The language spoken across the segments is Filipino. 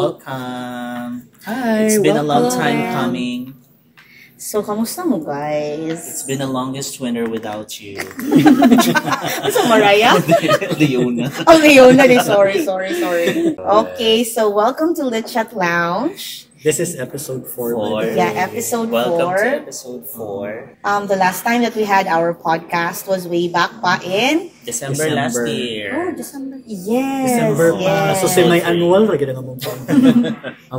Welcome. Hi, It's been a long welcome. time coming. So, kamusta mo guys? It's been the longest winter without you. So, Mariah? Leona. Oh, Leona. Sorry. Okay, so welcome to Lit Chat Lounge. This is episode 4. Yeah, episode Welcome 4. to episode 4. The last time that we had our podcast was way back pa in December last year. December. Yes. December pa. yes. So, semi-annual, lagi na mo.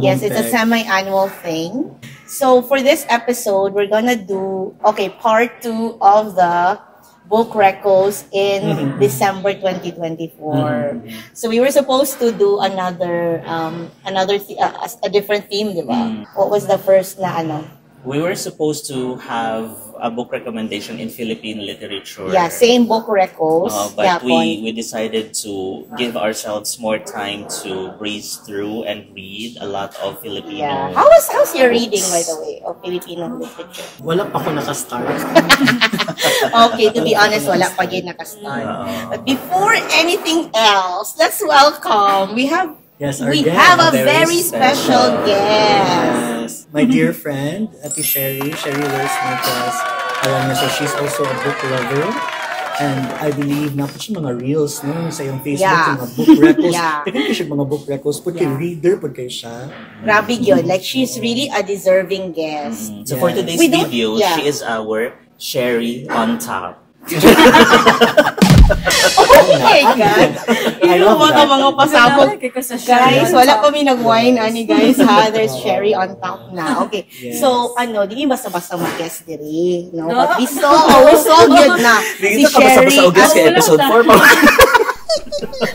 Yes, it's a semi-annual thing. So for this episode, we're gonna do part 2 of the book recos in December 2024. So we were supposed to do another a different theme, di ba? What was the first na ano? We were supposed to have a book recommendation in Philippine literature. Yeah, same book recos. But we decided to give ourselves more time to breeze through and read a lot of Filipino. Yeah. How's your reading, by the way, of Filipino literature? Wala pa ako nakastart. Okay, to be honest, wala pa yun nakastart. But before anything else, let's welcome. We have Yes, our we guest. have a Very very special guest. My dear friend, Ate Sherry Wears Marquez. Alam niyo, so she's also a book lover. And I believe na po siya mga reels no, sa iyong Facebook, Yeah. yung mga book records. Yeah. Tignan ko siya mga book records. Put kay Yeah. reader, put kay siya. Grabe yun. Like, she's really a deserving guest. So for Yes. today's We don't- video, yeah. she is our Sherry on top. Oh my God! I love Mga pasabog. Guys, Guys, wala kami nag-wine, ani guys, ha? There's Sherry on top na. Okay. Yes. So, di basta-basta mag-guest diri. No? But we saw good na. Si Sherry. Kay episode 4 pa.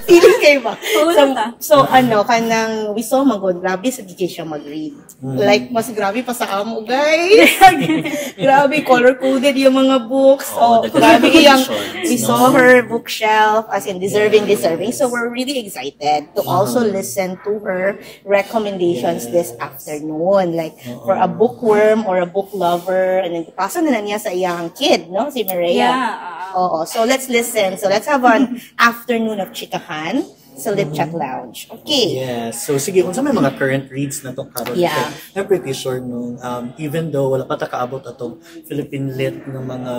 Feeling kayo ba? Wala Kanang, we saw magod. Grabe, sa DJ siya mag-read. Like, mas grabe pa sa amo, guys. Grabe, color-coded yung mga books. Oh, the Grabe yung, collections, we saw her bookshelf, as in deserving. So, we're really excited to also listen to her recommendations this afternoon. Like, for a bookworm or a book lover, and then, pasa na niya sa iyang kid, no? Si Maria. Yeah. Oo. So, let's listen. So, let's have an afternoon of chikahan sa Lit Chat Lounge. Okay. Yes. So, sige, kung sa may mga current reads na to karon, Yeah. I'm pretty sure no, even though wala pa ta kaabot atong Philippine Lit ng mga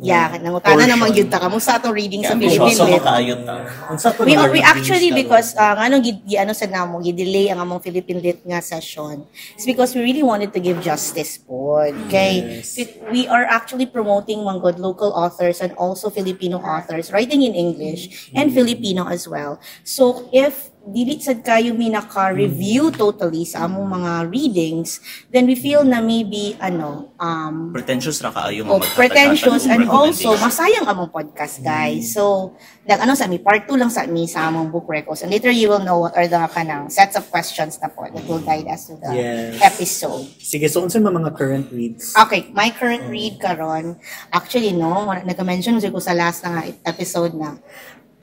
Yeah, nangutana naman yun ta. Kamusta itong reading sa So, Philippine so Lit? makayot na. unsa to We mga actually, readings because, sa namo, delay ang among Philippine Lit nga session. It's because we really wanted to give justice po. Okay? Yes. We are actually promoting mga good local authors and also Filipino authors writing in English and Filipino as well. So, if dili sad kayo mi naka-review totally sa among mga readings, then we feel na maybe, Pretentious ra kaayo pretentious and also masayang among podcast, guys. So, sa part 2 lang sa among book records. And later you will know what are the kanang sets of questions na po that will guide us to the Yes. episode. Sige, so unsa mga current reads? Okay, my current read karon, actually nag-mention ko sa last na nga episode na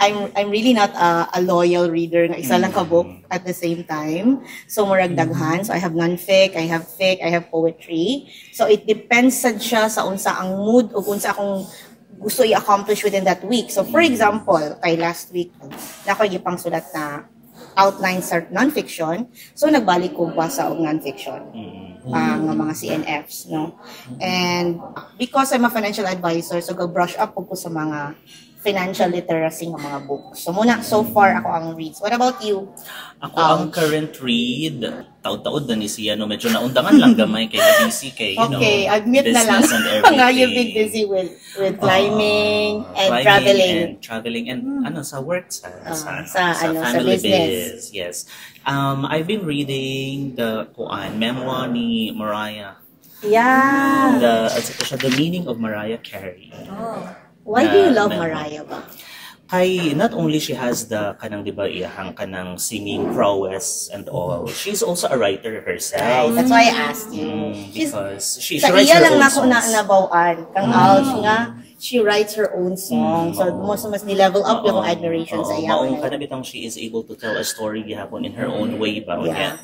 I'm really not a loyal reader nga isa lang ka book at the same time. So murag daghan. So I have non-fic, I have fic, I have poetry. So it depends sad siya sa unsa ang mood o unsa akong gusto i-accomplish within that week. So for example, kay last week na ako gipang sulat na outline sa non-fiction. So nagbalik ko basa og non-fiction. Ng mga CNFs, no? And because I'm a financial advisor, so go-brush up ko sa mga financial literacy ng mga books. So so far ako ang reads. What about you? Ako ang current read, taod-taod na ni siya, no? Medyo naundangan lang gamay kay busy kay, Okay, admit na lang. business and everything. Nga you've been busy with climbing and traveling and sa work sa sa family business. biz. Yes. I've been reading the memoir ni Mariah. Yeah. The meaning of Mariah Carey. Why do you love Mariah ba? Not only she has the kanang diba iyahang kanang singing prowess and all, she's also a writer herself. That's why I asked you. Because she Sa writes iya her lang own nako songs. nabawaan. Kang Alch nga, she writes her own song. So, mas ni-level up yung admiration sa iya. Maong kanabitang she is able to tell a story gihapon in her own way ba. Yeah.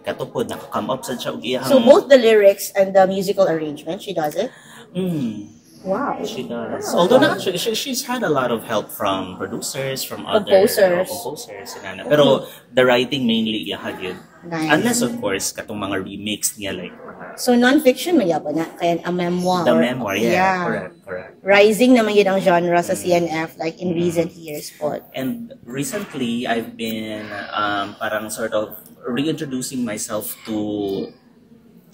Katupod, nakakome up sa siya og iyahang... So, both the lyrics and the musical arrangement, she does it? Wow. She does. Although she's had a lot of help from producers, from other Composers. composers. Pero the writing mainly, yeah, yun. Nice. Unless, of course, katong mga remakes niya, like, So non-fiction mayaba na kaya a memoir. the memoir, yeah. Correct. Rising naman yun ang genre sa CNF like in recent years po. And recently, I've been parang sort of reintroducing myself to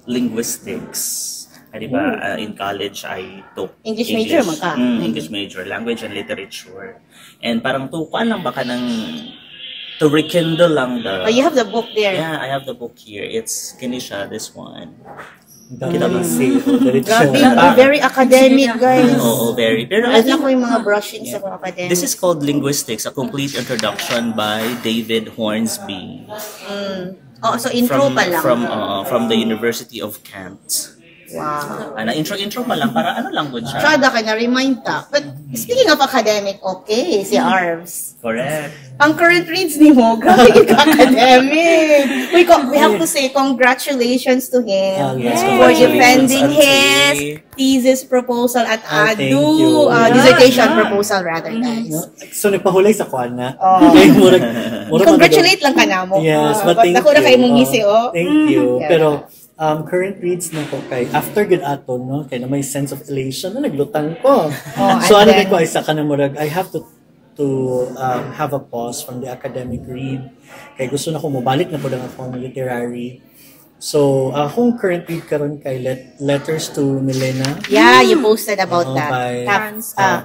linguistics. Diba? In college, I took English major mo ka? English major, language and literature. And parang tukuan lang baka to rekindle lang the... Oh, you have the book there. Yeah, I have the book here. It's Kinisha, this one. Kita ba? Grabe, very academic, guys. Oo, very. Pero I Alam think ko yung mga brushings sa mga academic. this is called Linguistics, a complete introduction by David Hornsby. Oh, so intro pa lang. From the University of Kent. Wow. Intro pa lang para ano language siya. Tsada ka na, remind ta. But speaking of academic, okay, si Arms. Correct. Ang current reads ni mo, grabe academic. We have to say congratulations to him Yes, for congratulations, defending his Auntie. thesis proposal at thank you. dissertation proposal rather, guys. So nagpahulay sa kwan na. Oh. Congratulate lang ka na mo. Yes, but thank Ako na you. kayo mong ngisi, oh. Thank you. Yeah. Pero current reads na ko kay after good aton no kay na may sense of elation na naglutang ko. So and ano then- ko isa ka na murag I have to have a pause from the academic read kay gusto na ko mobalik na pud ang akong literary. So akong current read karon kay Letters to Milena. Yeah, you posted about that. By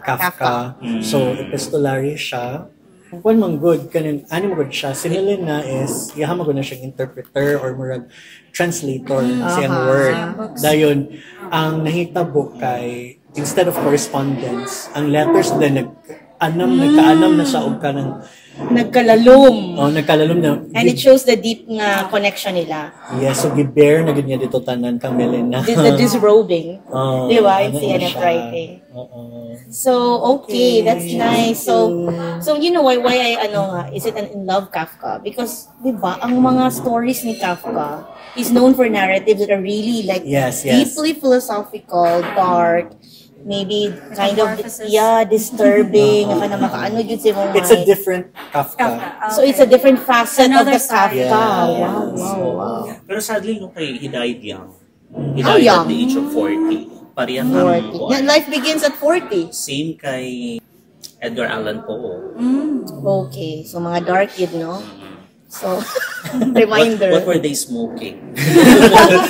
Kafka. So epistolary siya. Kung man good kanin ani mo good siya si Milena is ihama ko na siyang interpreter or murag translator siyang word. Dayon ang nahitabo kay instead of correspondence ang letters din nagkaanam na siya og kanang nagkalalom na And it shows the deep nga connection nila. yes so gibear na gud niya dito tanan kang Milena. The disrobing. Di ba? It's ano CNF siya. writing. Oo. So, okay, that's nice. So you know why I is it an in love Kafka? Because, di ba, ang mga stories ni Kafka is known for narratives that are really like Yes. deeply philosophical, dark, maybe kind of disturbing, na makaano yun si mga It's a different Kafka. So it's a different facet of the Kafka. Yeah. Wow. Pero sadly, nung kay he died young. He How died young? at the age of 40. Parehang 40. Life begins at 40. Same kay Edgar Allan Poe. Okay, so mga dark yun, no? So, reminder. What were they smoking?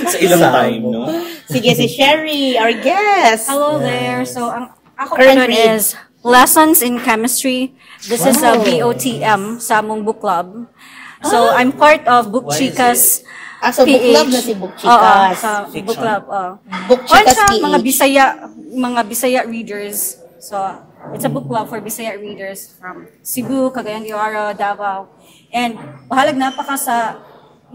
Sa ilang time, no? Sige, si Sherry, our guest. Hello there. So, ang ako Current karon read. is Lessons in Chemistry. This is a Wow. BOTM sa among book club. So, I'm part of Book Why is Chicas. So book PH. club na si Book Oo, Chicas. sa Fiction. book club. Book Kwan Chicas siya, mga PH. Bisaya readers. So, it's a book club for Bisaya readers from Cebu, Cagayan de Oro, Davao. And bahalag napaka sa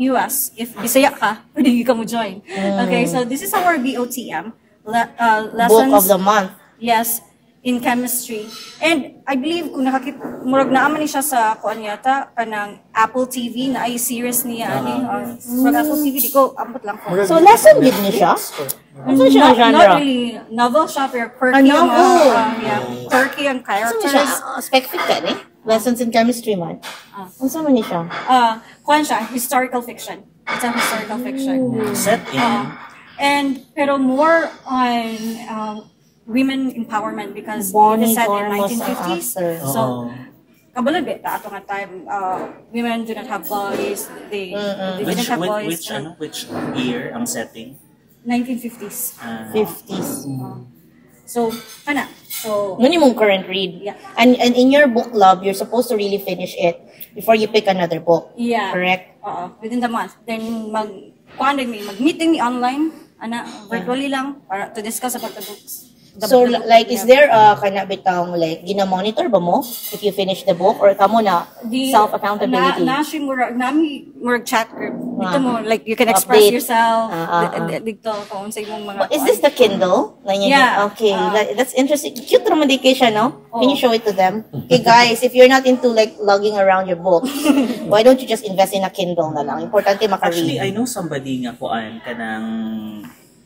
US. If Bisaya ka, pwede ka mo join. Okay, so this is our BOTM. Lessons. Book of the month. Yes, in chemistry. And I believe kung murag naaman ni siya sa kuan yata kanang Apple TV na ay series niya ani or murag Apple TV di ko ambot lang ko. So lesson din niya siya? Ano siya ang genre? Not really novel siya pero quirky ang novel. quirky ang Ano siya? characters. Specific ka ni? Lessons in chemistry man. Ano sa man niya siya? Kuan siya historical fiction. It's a historical fiction. Set in And pero more on women empowerment because it is set in 1950s. So kabalo beta ato nga time women do not have voice. They didn't have voice. which year ang setting? 1950s. 50s. So kana. So Ano yung current read? Yeah. And in your book club, you're supposed to really finish it before you pick another book. yeah. Correct? Within the month. Then mag-meeting ni online virtually lang para to discuss about the books. So like is there kana bitang like gina-monitor ba mo if you finish the book or kamo na self-accountability? Na nami chat group. Dito mo like you can express Update. yourself dito kung sa imong mga Is this the Kindle? Yeah. Okay, that's interesting. Cute naman din kayo siya, no? Can you show it to them? Okay, guys, if you're not into like lugging around your book, why don't you just invest in a Kindle na lang? Importante Actually, maka-read. I know somebody nga kuan kanang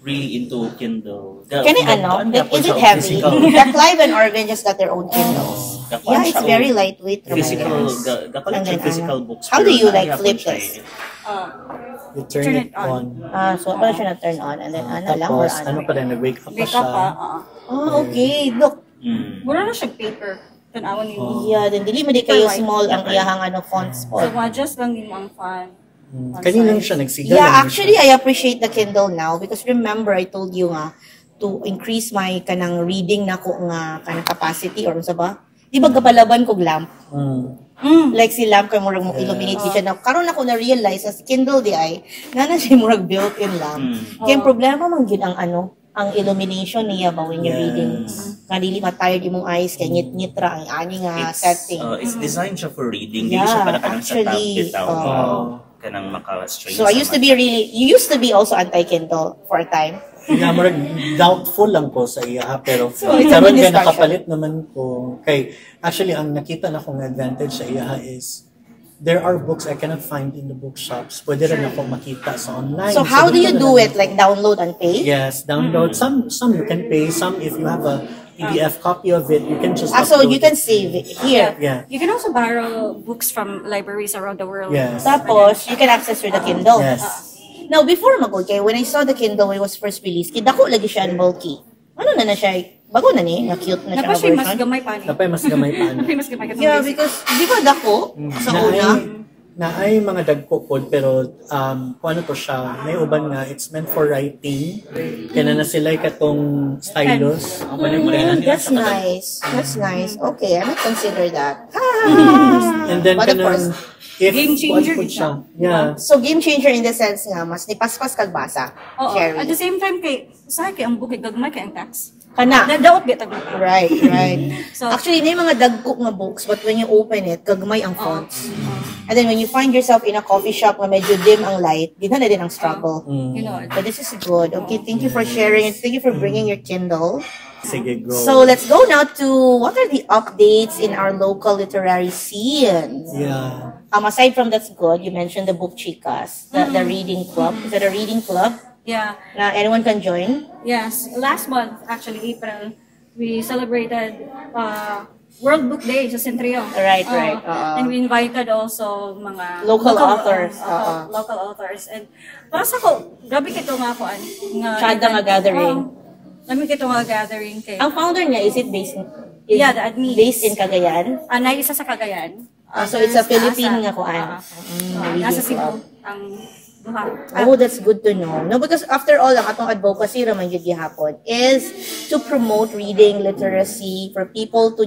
really into Kindle. Can is it heavy? The Clive and Orvin just got their own Kindles. Yeah, it's very lightweight. Physical, the collection physical books. How do you like flip this? You turn it on. So pala siya na-turn on and then lang or Tapos, ano pa rin, nag-wake up pa Wake siya. up pa. okay. Look. Wala na siya paper. Tanawan niyo. Yeah, then dili mo di kayo small ang iyahang fonts po. So, adjust lang din ang fan. Kanina lang siya nagsiga. Yeah, actually, I appreciate the Kindle now because remember, I told you nga, to increase my kanang reading na ko nga kanang capacity or sa ba? Di ba kapalaban kog lamp? Like si lamp kay murag mo illuminate siya na karon ako na realize as Kindle di ay na siya murag built-in lamp. Kaya ang problema man gyud ang ang illumination niya ba when you're reading. Nga dili ma-tired imong eyes kay ngit-ngitra ang ani nga setting. It's designed siya for reading. Hindi siya para kanang sa tab bitaw. Kanang maka-strain. So I used to be you used to be also anti-Kindle for a time. Yeah, murag doubtful lang ko sa iya pero So, it's a karon good kay discussion. nakapalit naman ko kay actually ang nakita na kong advantage sa iya is there are books I cannot find in the bookshops. Pwede rin ako makita sa online. So how do you dito do na- it? Like download and pay? Yes, download. Some you can pay. Some if you have a PDF copy of it, you can just So upload you can it. save it here. Yeah. You can also borrow books from libraries around the world. Yes. Tapos, you can access through the Kindle. Yes. Now, before magod kay when I saw the Kindle when it was first released, kidako lagi siya and bulky. Ano na siya? Bago na ni, na cute na siya Napa na siya mas version. gamay pa ni. Tapay mas gamay pa Napay mas gamay ka. Yeah, because di ba dako sa una? na ay mga dagko pod pero kung ano to siya, may uban nga it's meant for writing. Kaya na sila katong stylus. That's nice. That's nice. Okay, I might consider that. And then But of course, if game changer ano po din siya. siya. Yeah. So, game changer in the sense nga, mas nipaspas kag basa. Oo. Sherry. At the same time kay usahay kay ang book kay gagmay kay ang tax. Kana. Nadaot gyud tag. Right, right. So- Actually, na yung mga dagko nga books, but when you open it, gagmay ang fonts. And then when you find yourself in a coffee shop na medyo dim ang light, di na din ang struggle. You know. But this is good. Okay, thank you for sharing and thank you for bringing your Kindle. Sige, go. So let's go now to what are the updates in our local literary scene. yeah. Aside from that's good, you mentioned the Book Chicas, the reading club. Is that a reading club? Yeah. Na anyone can join? Yes. Last month, actually April, we celebrated World Book Day sa Centrio. Right, right. And we invited also mga Local authors. Local authors. And para sa ko, grabe kito nga ako nga Tsada nga gathering. Grabe kito nga gathering kay. Ang founder niya, is it based Yeah, the admin. based in Cagayan? Anay isa sa Cagayan. So it's a Nasa Philippine Asa. nga kuan. Nasa reading Cebu club. ang duha. Oh, that's good to know. No, because after all, ang atong advocacy raman yun gihapon is to promote reading literacy for people to,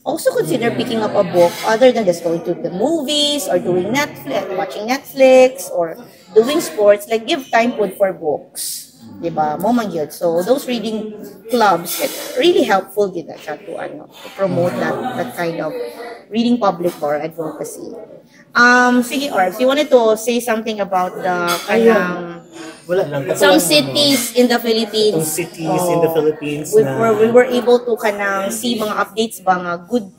also consider picking up a book other than just going to the movies or doing Netflix, watching Netflix or doing sports. Like, give time food for books. Diba? Mo man yun. So, those reading clubs, it's really helpful din na siya to promote that kind of reading public or advocacy. Sige, Orbs, you wanted to say something about the kanang Wala lang. Kasi some lang, cities in the Philippines. Some cities in the Philippines We were able to kanang see mga updates ba nga good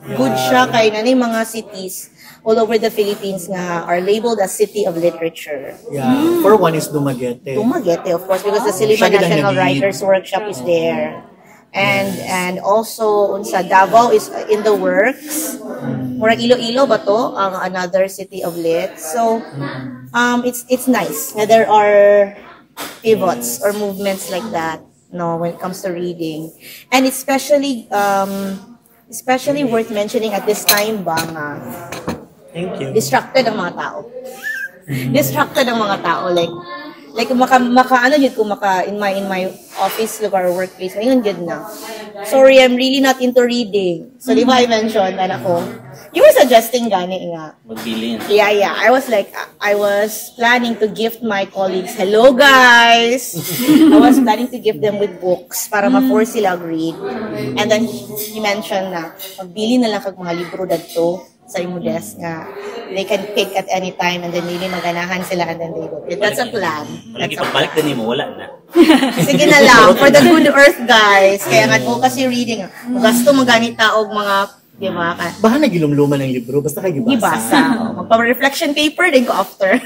siya kay nanay mga cities all over the Philippines nga are labeled as City of Literature. Yeah. For one is Dumaguete. Dumaguete, of course, because the Silima Siya gid ang National nag-lead. Writers Workshop is there. And also unsa Davao is in the works. Murag Iloilo ba to ang another city of lit. So it's nice na there are pivots or movements like that when it comes to reading. And especially worth mentioning at this time ba nga Thank you. distracted ang mga tao. Distracted ang mga tao like maka yun kung in my office lugar or workplace ngayon yun na. Sorry, I'm really not into reading. So di ba I mentioned you were suggesting gani nga. Magbilin. Yeah. I was planning to gift my colleagues. Hello, guys! I was planning to gift them with books para ma-force sila read. And then, he mentioned na magbili na lang kag mga libro dadto sa imo desk nga. They can pick at any time and then really maganahan sila and then they go. That's a plan. Malagi That's a pagbalik plan. din mo, wala na. Sige na lang. For the good earth, guys. Kaya nga advocacy reading. Gasto magani taog mga, di ba? Bahan nagilumluman ng libro, basta kay gibasa. Ibasa. Magpa-reflection paper din ko after.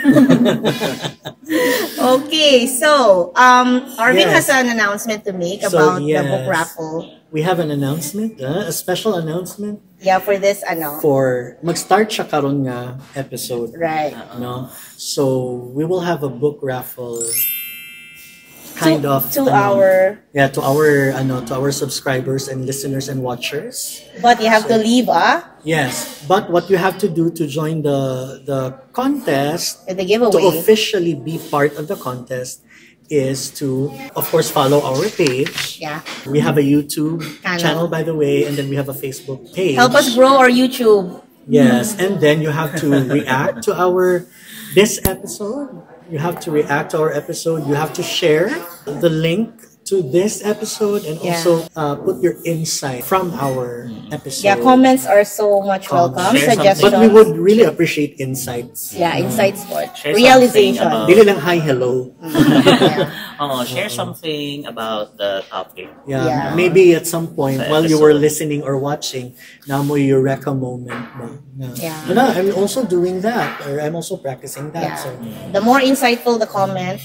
Okay, so Arvin Yes. has an announcement to make So, about the yes. book raffle. We have an announcement, a special announcement Yeah, for this for mag-start siya karon nga episode. right. No? So, we will have a book raffle kind of to our, to our subscribers and listeners and watchers. but you have to leave Yes, but what you have to do to join the contest, the to giveaway. officially be part of the contest, is to, of course, follow our page. Yeah. We have a YouTube Channel. channel, by the way, and then we have a Facebook page. Help us grow our YouTube. Yes, and then you have to react to this episode. You have to react to our episode. You have to share the link to this episode and Yeah. also put your insight from our episode. Yeah, comments are so much welcome. Share Suggestions. But we would really appreciate insights. Yeah, insights for it. Share Realization. something about- Dili lang hi, hello. Yeah. Share something about the topic. Yeah. Yeah. Maybe at some point Sa while you were episode. listening or watching, na mo eureka moment ba? Yeah. Wala, I'm also doing that, or I'm also practicing that. Yeah. So The more insightful the comment,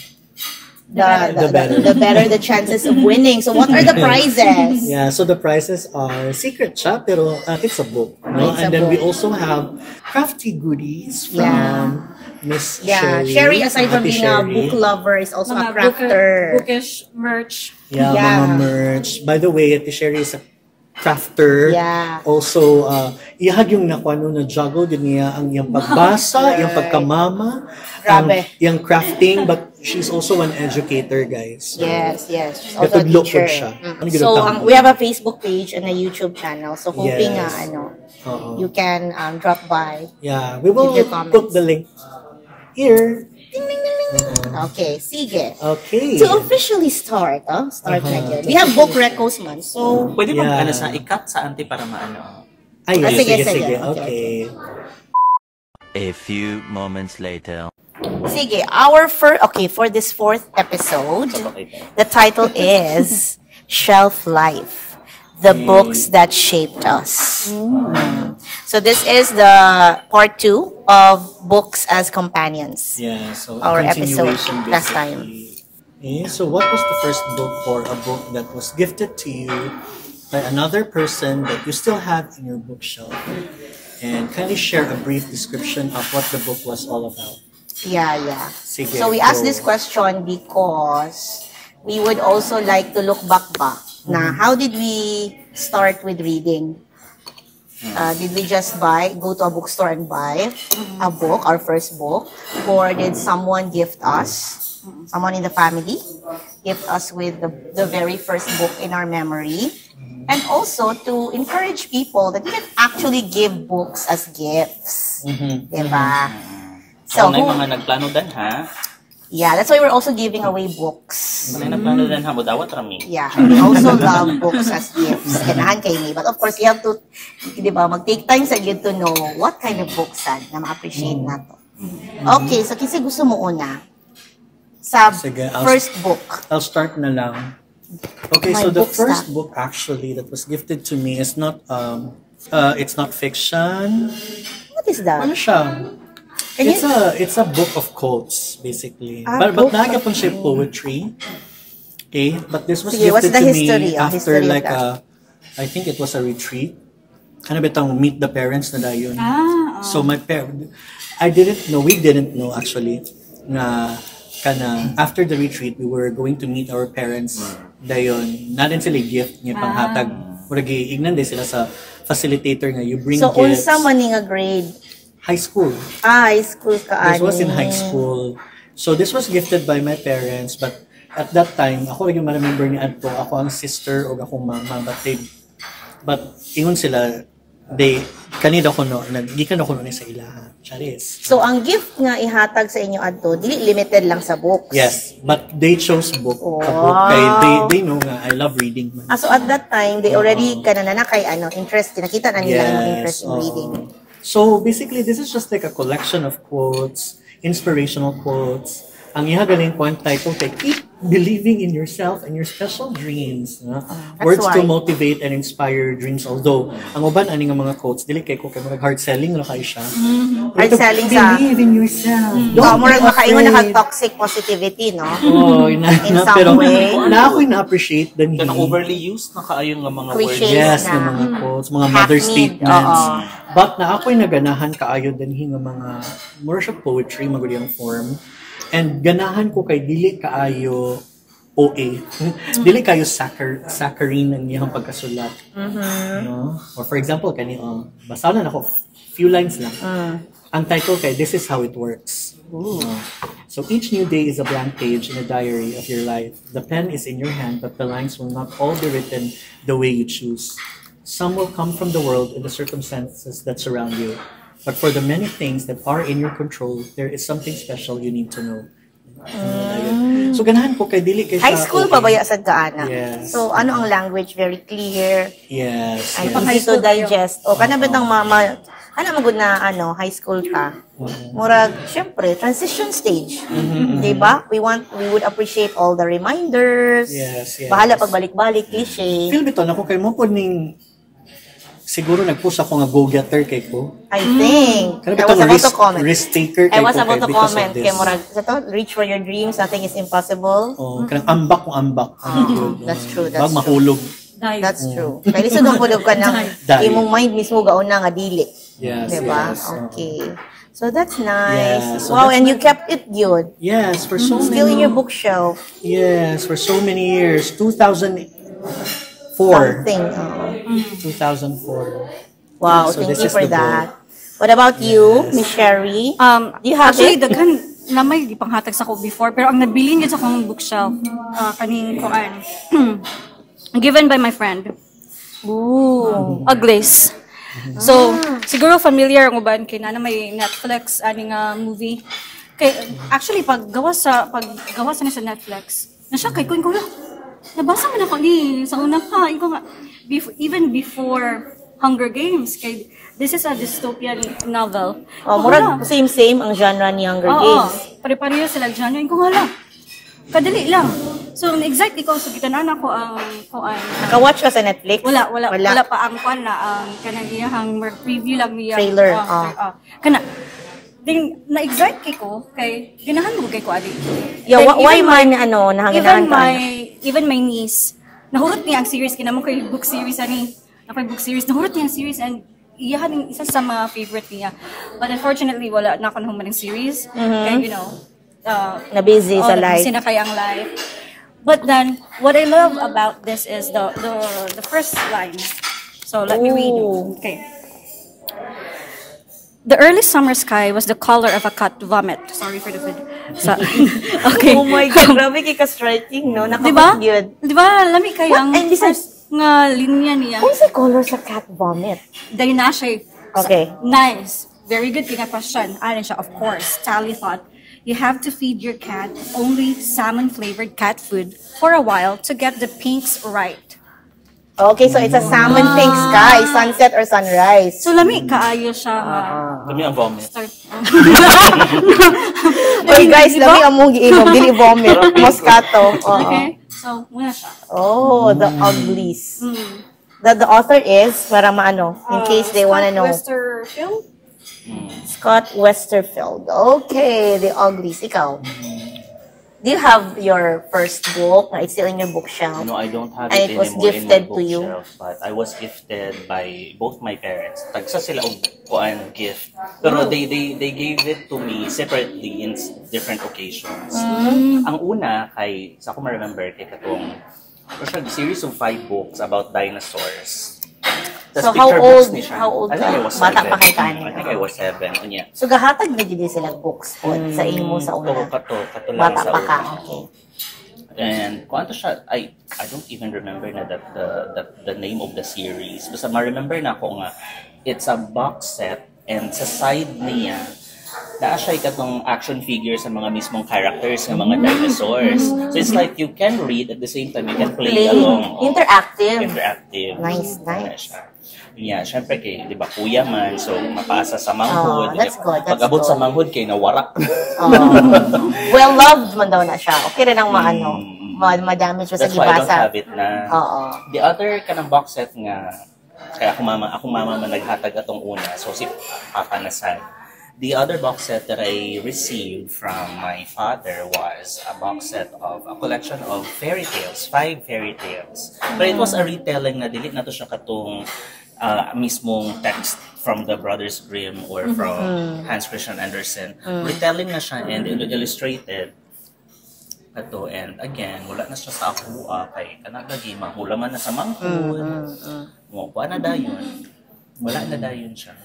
The better. the better the chances of winning. So what are the prizes? yeah, so the prizes are secret siya, pero it's a book. No? It's a And then we book. also have crafty goodies from Yeah. Miss Yeah, Sherry. Sherry, aside from Ate being a Sherry. book lover, is also a Mga crafter. bookish merch. Yeah, Yeah. mga merch. By the way, Ate Sherry is a crafter. Yeah. Also, iyahag yung nakuha na juggle din niya ang iyang pagbasa, iyang Right. pagkamama, Grabe. iyang crafting, but she's also an educator, guys. So, Yes, yes. She's also a Katudlo teacher. po siya. Ano So, ginatawag? we have a Facebook page and a YouTube channel. So, hoping Yes. Oo. you can drop by. Yeah, we will Leave your comments. put the link here. Okay, sige. Okay. To officially start, start na yun. We have book recos man. So, Pwede bang Yeah. ikat sa auntie para maano? Ay, sige, sige. sige. Okay. A few moments later. sige, for this 4th episode, Okay. the title is Shelf Life, the books that shaped us. So this is the part 2 of Books as Companions. Yeah, so Our continuation episode last basically. Okay, so what was the first book or a book that was gifted to you by another person that you still have in your bookshelf? And kindly share a brief description of what the book was all about. Yeah. Sige, So we asked go. this question because we would also like to look back na how did we start with reading? Did we just go to a bookstore and buy a book, our first book? Or did someone gift us, someone in the family, gift us with the very first book in our memory? And also to encourage people that you can actually give books as gifts. Diba? So, So, na yung mga nagplano dan ha? yeah, that's why we're also giving away books. Mga nagplano dan ha, budawat rami. Yeah, we also love books as gifts. Ganahan kay me. But of course, you have to, di ba, mag-take time sa you to know what kind of books na ma-appreciate na to. Okay, so kasi gusto mo una sa Sige, I'll- first book. I'll start na lang. Okay, My so the book first stack. book actually that was gifted to me is not it's not fiction. What is that? Ano siya? Can you- It's a book of quotes basically. Ah, But book naagapon of siya poetry. Okay, but this was Sige, what's gifted the to history? me Oh, after history of like that. I think it was a retreat. Ano bitang meet the parents na dayon. So my we didn't know actually na after the retreat we were going to meet our parents dayon. Na din sila gift niya panghatag. Murag ignan din sila sa facilitator nga you bring So, gifts. unsa man nga grade? High school. High school ka, This was in ani. high school. So this was gifted by my parents, but at that time, ako rin yung ma-remember ni Adto, ako ang sister o akong mama, but ingon sila, kanina ko no, gikan ako no sa ilaha. Charis. So, ang gift nga ihatag sa inyo adto, dili limited lang sa books. Yes, but they chose a book. Wow. Kay they know nga I love reading man. So, at that time, they already kanana kay interest, nakita na nila yung interest in oo. reading. So basically, this is just like a collection of quotes, inspirational quotes ang iha galing ko ang title kay Keep Believing in Yourself and Your Special Dreams. No? Words to why. motivate and inspire your dreams. Although, ang uban, ani nga mga quotes, dili kay ko kay mga hard selling na kay siya. Hard selling sa... Believe in yourself. Murag makaingon na toxic positivity, no? Oh, In some pero way. na ako'y na-appreciate din. Kanang overly used na kaayo nga mga words. Cliché. Yes, na. ng mga quotes, mga mother Hackneyed, statements. oo. But na ako'y naganahan kaayo din nga mga more siya poetry, maguliyang form. And ganahan ko kay dili kaayo OA. Dili kayo saccharine ang iyang pagkasulat. No? Or for example, basa na ako, few lines lang. Ang title kay This Is How It Works. So each new day is a blank page in a diary of your life. The pen is in your hand, but the lines will not all be written the way you choose. Some will come from the world and the circumstances that surround you. But for the many things that are in your control, there is something special you need to know. So ganahan ko kay dili kay High school pa ba ya sa gaana? Yes. So ano ang language? Very clear. Yes. And yes. easy to digest. O kana ba ng mama, magud na high school ka. Murag, syempre, transition stage. Diba? We would appreciate all the reminders. Yes, yes. Bahala pagbalik-balik, cliche. Feel bito na ko kay mo po ning siguro nag-post ako nga go-getter kay ko. I think. Kaya I was about to comment. risk taker I kay was ko about to because comment. of this. Kaya murag, sa to, reach for your dreams, nothing is impossible. Oh, kanang ambak kung ambak. That's true, that's Bag true. mahulog. That's true. Kaya lisod ang kulog ka ng Dahil. imong mind mismo gaon na nga dili. Yes, Diba? yes. Okay. So that's nice. Yeah, so Wow, that's and you kept it good. Yes, for so Still in many. your bookshelf. Yes, for so many years. 2004. Something. 2004. Wow, So thank this you is for the that. What about you, Miss Sherry? Do you have Actually, it? daghan lamay di panghatag sa ko before, pero ang nabilin gyud sa akong bookshelf kaning kuan. Given by my friend. Ooh. Uglays. So, siguro familiar ang uban kay na may Netflix ani nga movie. Kay actually paggawa sa ni sa Netflix, na siya kay ko nabasa man ako ni sa una pa ko nga even before Hunger Games kay this is a dystopian novel. Oh, murag same ang genre ni Hunger Games. Pare-pareho sila genre. Ko hala. Kadali lang. So, exact ikaw sa gitanan ako ang kuan. Naka-watch ka sa Netflix? Wala pa ang kuan na ang kanang iyang preview lang niya. Trailer, Kana din na-excite kay ko kay ganahan mo kay ko adi. Yeah, Then why even man nahanginahan ka? Even my niece nahurot niya ang series kinamo kay book series ani. Nakoy book series nahurot niya ang series and iyahan yung isa sa mga favorite niya. But unfortunately wala na ako nahuman ng series. Kaya Na busy sa life. Busy na kaya ang life. But then, what I love about this is the first line. So, let me read it. Okay. The early summer sky was the color of a cat vomit. Sorry for the food. So, okay. Oh my God, grabe kay ka-striking, no? Diba? Nakapag-yun. Diba? Lami kayo ang And besides- first nga linya niya. Kung sa color sa cat vomit? Dahil na siya. Okay. Nice. Very good king question. Ayan siya, of course. Tally thought, you have to feed your cat only salmon-flavored cat food for a while to get the pinks right. Okay, so it's a salmon pink sky, sunset or sunrise. So, lami kaayo siya nga. Kami ang vomit. Start. Oy guys, lami among giinom, dili vomit, Moscato. Okay? So, muna siya. Oh, the uglies. The author is, para maano, in case they wanna know. Westerfield? Scott Westerfield. Okay, the uglies. Ikaw. Do you have your first book? It's still in your bookshelf. No, I don't have And it it was anymore gifted in my to you? bookshelf, but I was gifted by both my parents. Tagsa sila og kuan gift. Pero they gave it to me separately in different occasions. Ang una kay sa ako ma-remember kay katong series of 5 books about dinosaurs. Tas So, how picture books old- ni siya. how old I think ka? I was Bata 7. pa kay Kanye. I think I was 7. Unya. So, gahatag na gid sila books po sa imo sa una. Kato lang Bata sa pa ka, una. okay. And kung ano siya, I don't even remember na the name of the series. Basta ma-remember na ako nga, it's a box set and sa side niya, naa siya katong action figures sa mga mismong characters ng mga dinosaurs. So it's like you can read at the same time you can play along. Interactive. Interactive. Nice. Yeah, syempre kay, di ba, kuya man, so mapasa sa manghod. That's good. Pag-abot sa manghod kay nawarak. Well loved man daw na siya. Okay rin ang madamage sa That's why I don't gibasa. have it na. The other kanang box set nga, kaya akong mama man naghatag atong una, so si Papa Nasan. The other box set that I received from my father was a box set of a collection of fairy tales, 5 fairy tales. But it was a retelling na dili na to siya katong mismong text from the Brothers Grimm or from Hans Christian Andersen. Retelling na siya and illustrated. Ato, and again, wala na siya sa ako kay kanagagi, mahula man na sa mangkod. Wala na dayon. Wala na dayon siya.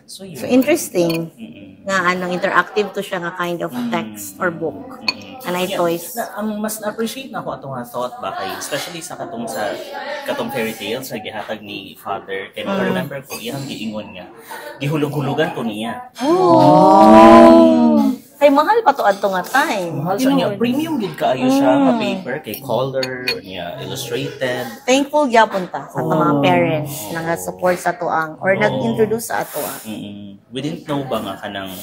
So, yun. So interesting na interactive to siya nga kind of text or book. And I toys. Ang mas na-appreciate na ako atong thought ba kay, especially sa katong fairy tales na gihatag ni Father. Kaya remember ko, iyang giingon nga, gihulog-hulugan ko niya. Kay mahal pa to adto nga time. Mahal siya niya. Premium gid kaayo siya ka paper kay color niya, illustrated. Thankful gyapon ta sa mga parents na support sa tuang or nag-introduce sa ato. We didn't know ba nga kanang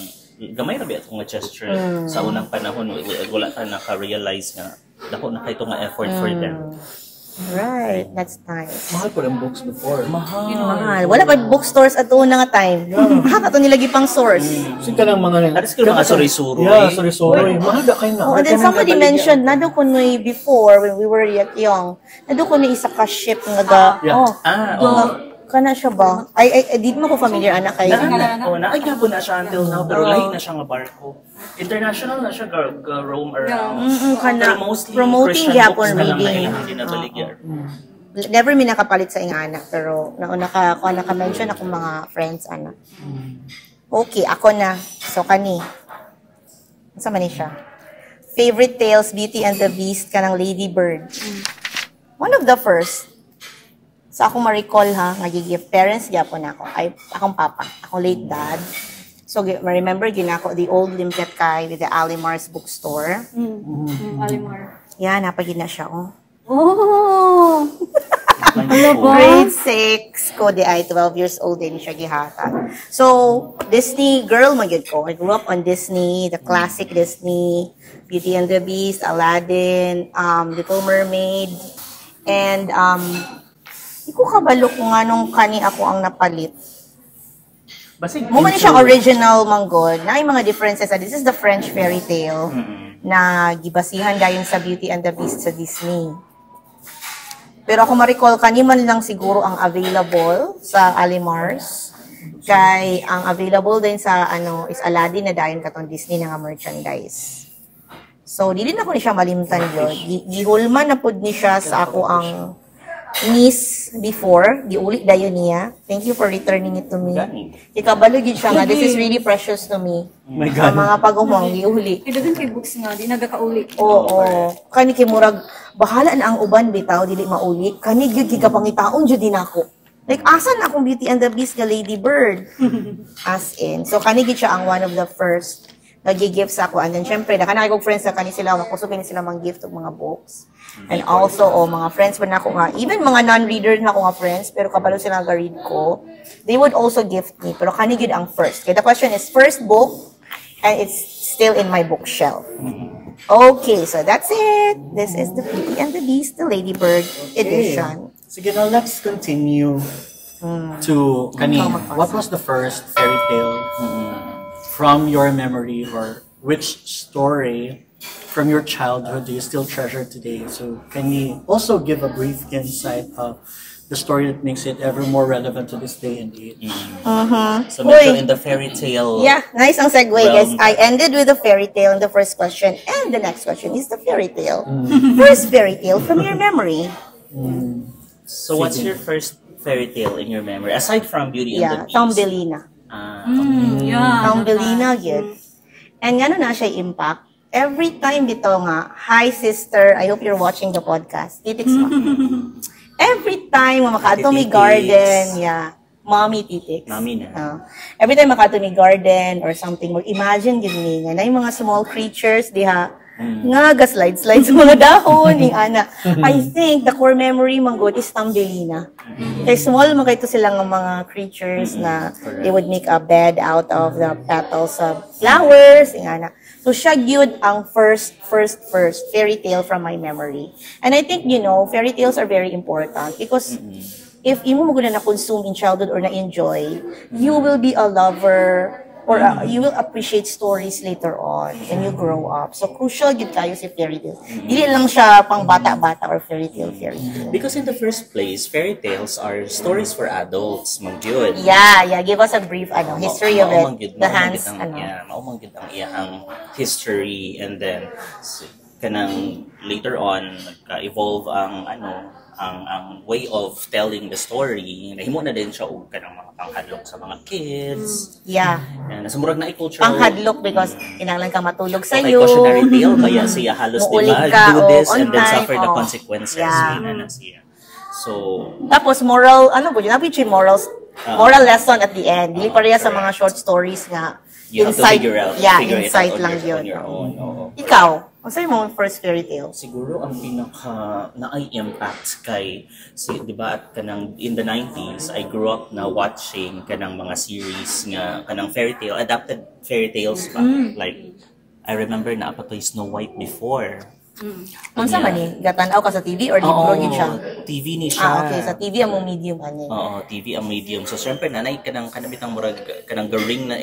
gamay ra ba atong nga gesture sa unang panahon wala ta naka-realize nga dako na kay to nga effort for them. Right, that's nice. Mahal ko ng books before. Mahal. Wala pa bookstores at una nga time. Kato nilagi pang source. Kasi ka ng mga... Alis ko mga suri-suri. Yeah, suri-suri. Mahal da kayo na. And then somebody mentioned, nado ko nung before, when we were yet young, nado ko nung isa ka ship nga kana siya ba? Ay, di mo ko familiar, anak kayo. Naagyapo na siya until now, pero lahi na siya nga barko. International na siya, roam around. Kana, mostly promoting Christian Japon books na lang na reading. ilang hindi nataligyan. Never may nakapalit sa iyong anak, pero naka-mention akong mga friends, anak. Okay, ako na. So, kani. Saan man siya? Favorite tales, Beauty and the Beast, kanang Lady Bird. One of the first. So, ako ma-recall nag-give parents gyapon ako. Akong papa, akong late dad. So, ma-remember ginako the old Limket Kai with the Alimar's bookstore. Alimar. Yeah, napagin na siya, Grade Grade 6 ko, di ay 12 years old din siya gihata. So, Disney girl magyud ko. I grew up on Disney, the classic Disney, Beauty and the Beast, Aladdin, Little Mermaid, and di ko kabalo kung anong kani ako ang napalit. Mo man siyang original manggod. Na yung mga differences. This is the French fairy tale na gibasihan dayon sa Beauty and the Beast sa Disney. Pero ako ma-recall kani man lang siguro ang available sa Alimar's. Kay ang available din sa is Aladdin na dayon katong Disney nga merchandise. So dili na ko ni siya malimtan yun. Gihulman na pud ni siya sa ako ang niece before, giulit dayon niya. Thank you for returning it to me. Ikabalo gid siya nga, this is really precious to me. My Sa God. mga pagumong, giuli. Dagan kay books nga, di nagakauli. Oo. Kani kay murag, bahala na ang uban bitaw, dili mauli. Kani gyud gigapangitaon jud din ako. Like, asan akong Beauty and the Beast nga Lady Bird? As in. So, kani gid siya ang one of the first nag-gift sa ako. And then, syempre, nakanakay kong friends na kani sila, makusog kani sila mang gift og mga books. And also, mga friends pa na ako nga, even mga non-readers na ako nga friends, pero kabalo sila nag-read ko, they would also gift me. Pero kanigid ang first. Kaya the question is, first book, and it's still in my bookshelf. Okay, so that's it. This is the Beauty and the Beast, the Lady Bird edition. Sige, now let's continue to kani. What was the first fairy tale from your memory, or which story from your childhood do you still treasure today? So can you also give a brief insight of the story that makes it ever more relevant to this day and age? So medyo in the fairy tale. Yeah, nice ang segue, guys. I ended with a fairy tale in the first question, and the next question is the fairy tale. First fairy tale from your memory. So what's your first fairy tale in your memory aside from Beauty and the Beast? Thumbelina. Yeah. Thumbelina, yun. And ano na siya impact? Every time dito nga, hi sister, I hope you're watching the podcast. Titix mo. Every time, makaato may garden, mommy titics. Mami na. Every time makato ni garden or something, mag-imagine gid mi nga na yung mga small creatures diha nga slide sa mga dahon ning ana. I think the core memory man good is Tambelina. Kay small man kay to sila nga mga creatures na they would make a bed out of the petals of flowers ing ana. So siya gyud ang first fairy tale from my memory. And I think fairy tales are very important because if imo mo gud na consume in childhood or na enjoy, you will be a lover or you will appreciate stories later on when you grow up. So crucial gid kayo si fairy tale. Dili lang siya pang bata-bata or fairy tale. Because in the first place, fairy tales are stories for adults, mangyud. Yeah, give us a brief history of it. The hands Maumang gid ang iyang history, and then kanang later on nagka-evolve ang way of telling the story. Nahimo na din siya og kanang mga panghadlok sa mga kids. Yeah. And murag na culture. Panghadlok because kinahanglan ka matulog sa Okay, iyo. cautionary tale kaya siya halos Muulit diba ka, do this on and then time, suffer the consequences. Yeah. Yun na siya. So, Tapos moral, moral lesson at the end. Dili pareha sa mga short stories nga. you have to figure it insight out lang on yun. your own. Oo. Ikaw, ano mo first fairy tale? Siguro ang pinaka na-impact kay di ba at kanang in the 90s I grew up na watching kanang mga series nga kanang fairy tale, adapted fairy tales pa. Like I remember na pa to Snow White before. Unsa man ni? Gatanaw ka sa TV or libro gid siya? TV ni siya. Okay, sa TV ang medium ani. Oo, TV ang medium. So syempre nanay kanang kanabitang murag kanang garing na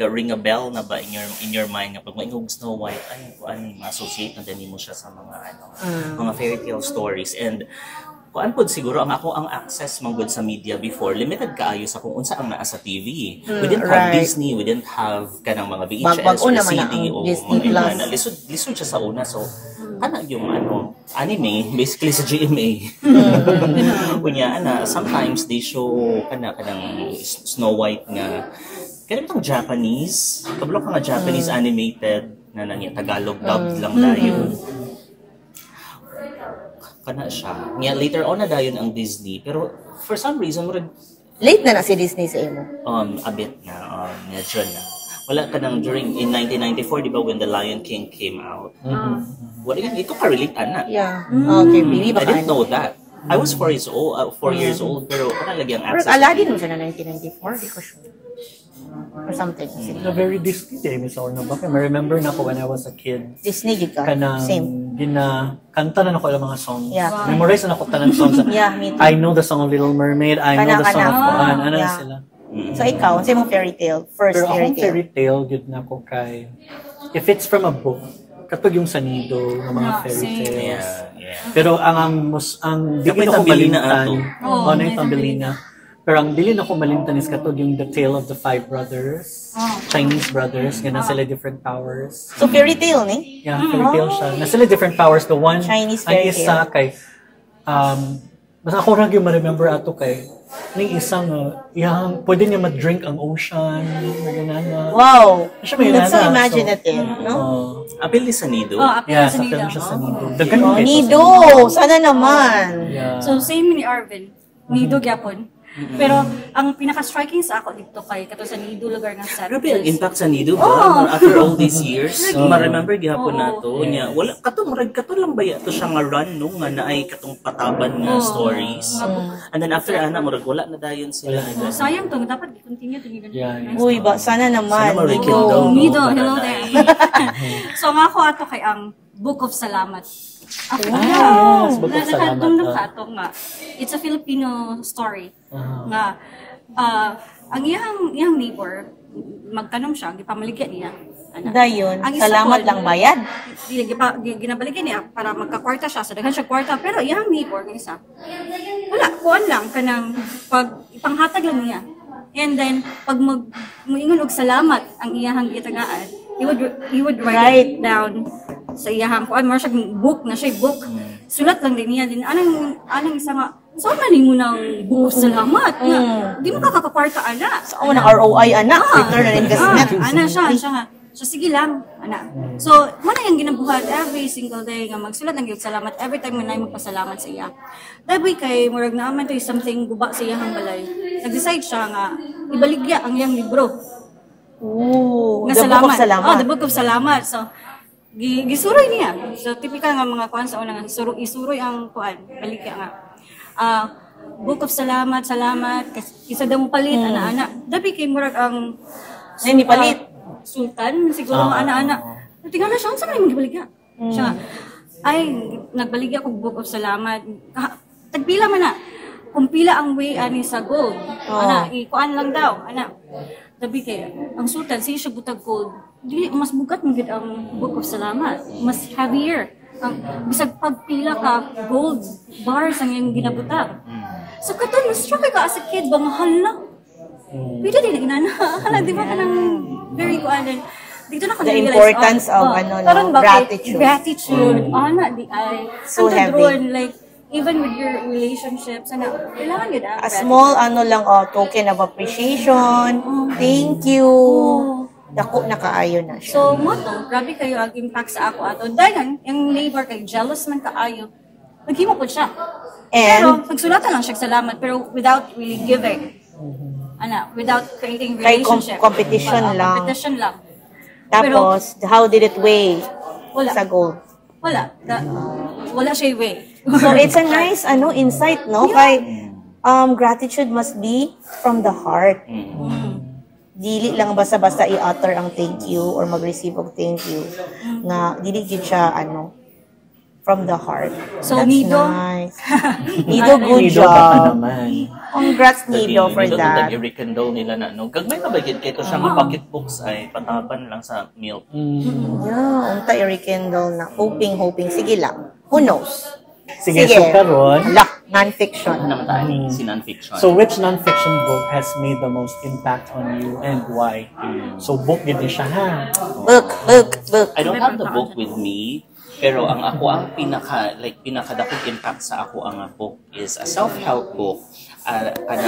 ring a bell na ba in your mind nga pag maingog Snow White ay ma-associate na din mo siya sa mga mga fairy tale stories. And kuan pod siguro ang access man gud sa media before limited kaayo sa kung unsa ang naa sa TV. We didn't have Disney, we didn't have kanang mga VHS or CD o mga lisod siya sa una. So ana yung anime basically sa GMA. Kunya sometimes they show kanang Snow White nga kanang Japanese, kabalo ka nga Japanese animated na Tagalog dubbed lang dayon. Kana siya. Nga later on na dayon ang Disney, pero for some reason Late na si Disney sa imo. A bit na medyo na. Wala ka nang in 1994 di ba when The Lion King came out. Wala ito ka relate ana. Yeah. Okay, maybe I baka didn't know that. I was 4 years old pero kana lagi ang Pero access. Aladdin mo siya na 1994, di ko sure. Or something. Na very Disney day mi sa una ba? I remember na ko when I was a kid. Disney gid ka. Kanang Same. kanta na ako ang mga songs. Yeah. Memorize na ako tanang songs. Yeah, me too. I know the song of Little Mermaid. I know the song of Ano Yeah. sila. So ikaw, sa imong fairy tale, first Pero fairy akong tale. fairy tale good na ko kay if it's from a book katog yung Sanido ng mga fairy tales. Yeah. Pero ang di ko Tambelina malimtan. Oh, Na yung Tambelina. Pero ang dili na ko malimtan is katog yung The Tale of the Five Brothers. Chinese brothers, nga na sila different powers. So fairy tale ni? Yeah, fairy tale siya. Na sila different powers. The one, Chinese ang fairy isa kay, basta ako rin yung ma-remember ato kay, yung isang, pwede niya ma-drink ang ocean, maganana. Wow! Siya may That's so nana, imaginative, no? Apil ni Sanido. Yeah, Apil sa sa film nila. siya sa Nido. Dagan yung kay Nido! Sana naman! Yeah. So, same ni Arvin. Nido gyapon. Pero, ang pinaka-striking sa ako dito kay kato sa Nido lugar ng set. Grabe ang impact sa Nido ba? After all these years, ma-remember gihapon nato niya. Wala kato lang ba to siya nga run no nga naay katong pataban nga stories. And then after murag wala na dayon sila. Sayang to, dapat i-continue to ganun. Yeah. Uy, sana naman. Sana ma-rekindle. Nido, hello there. So, nga ako ato kay ang Book of Salamat. Ako yes, Book of Salamat. Nakatungdong ka ito nga. It's a Filipino story. Nga, ang iyang neighbor, magtanong siya, gipamaligyan niya. Dayon, Ang isa salamat po, lang bayad. Ginabaligyan niya para magkakwarta siya. So, daghan siya kwarta. Pero iyang neighbor, ng isa, wala, kuwan lang, kanang ipanghatag lang niya. And then, pag muingon og salamat ang iyahang gitagaan, he would write it down sa iyahang kuan, more siya book na siya book. Sulat lang din niya din. Anang isa nga, so maning mo ng book salamat. Di mo kakakakwarta ana. Sa unang ROI, anak. Return on investment. Ana siya nga. So sige lang, ana. So, muna yung ginabuhat every single day nga magsulat ng gyud salamat every time nga magpasalamat sa iya. Daboy kay murag naaman to something guba sa iyang balay. Nag-decide siya nga ibaligya ang iyang libro. Ooh, Nga the book of salamat. Oh, the book of salamat. So, gisuroy niya. So, typical nga mga kuan sa una nga isuroy ang kuan, baligya nga. Book of salamat, isa daw mo palit, ana-ana. Dabi kay murag ang Ni palit. Sultan, siguro mga ana-ana. Tingnan na siya, saan naman gibaligya? Siya, ay, nagbaligya ko book of salamat. Tagpila man na. Kung pila ang way ani sa gold. Ana, ikuan lang daw. Ana, dabi kay, ang sultan, siya siya butag gold. Dili, mas bugat mo gid ang book of salamat. Mas heavier. Ang bisag pagpila ka gold bars ang iyong ginabutang. So katon na-struck ka as a kid ba mahal lang. Pwede din inana. Hala, di ba kanang very kuanan. Dito na ko The na-realize, importance of gratitude. Gratitude. Ana di ay. So heavy. Like even with your relationships, ana, kailangan yun A small lang token of appreciation. Thank you. Dako na kaayo na siya. So, mo to, grabe kayo ang impact sa ako ato. Dahil yung neighbor kay jealous man kaayo, naghimo po siya. Pero, And nagsulatan lang siya salamat, pero without really giving. Without creating relationship. competition lang. Competition lang. Tapos, how did it weigh Wala. sa gold? Wala. Wala siya way. So, it's a nice insight, no? Kay, gratitude must be from the heart. Dili lang basta-basta i-utter ang thank you or mag-receive of thank you. Nga, dili yun siya, from the heart. So, That's Nido? nice. Nido, good Nido ka job. naman. Congrats, Nido, for that. I-rekindle nila na, no? Gagmay na ba yun? Kaya ito siyang pocket books ay pataban lang sa milk. Yeah, unta i-rekindle na. Hoping. Sige lang. Who knows? Sige, so karon. Non-fiction. Ano naman tayo? Si non-fiction. So which non-fiction book has made the most impact on you and why? So book gid ni siya ha. Book. I don't have the book with me, pero ang pinakadakong impact sa ako ang book is a self-help book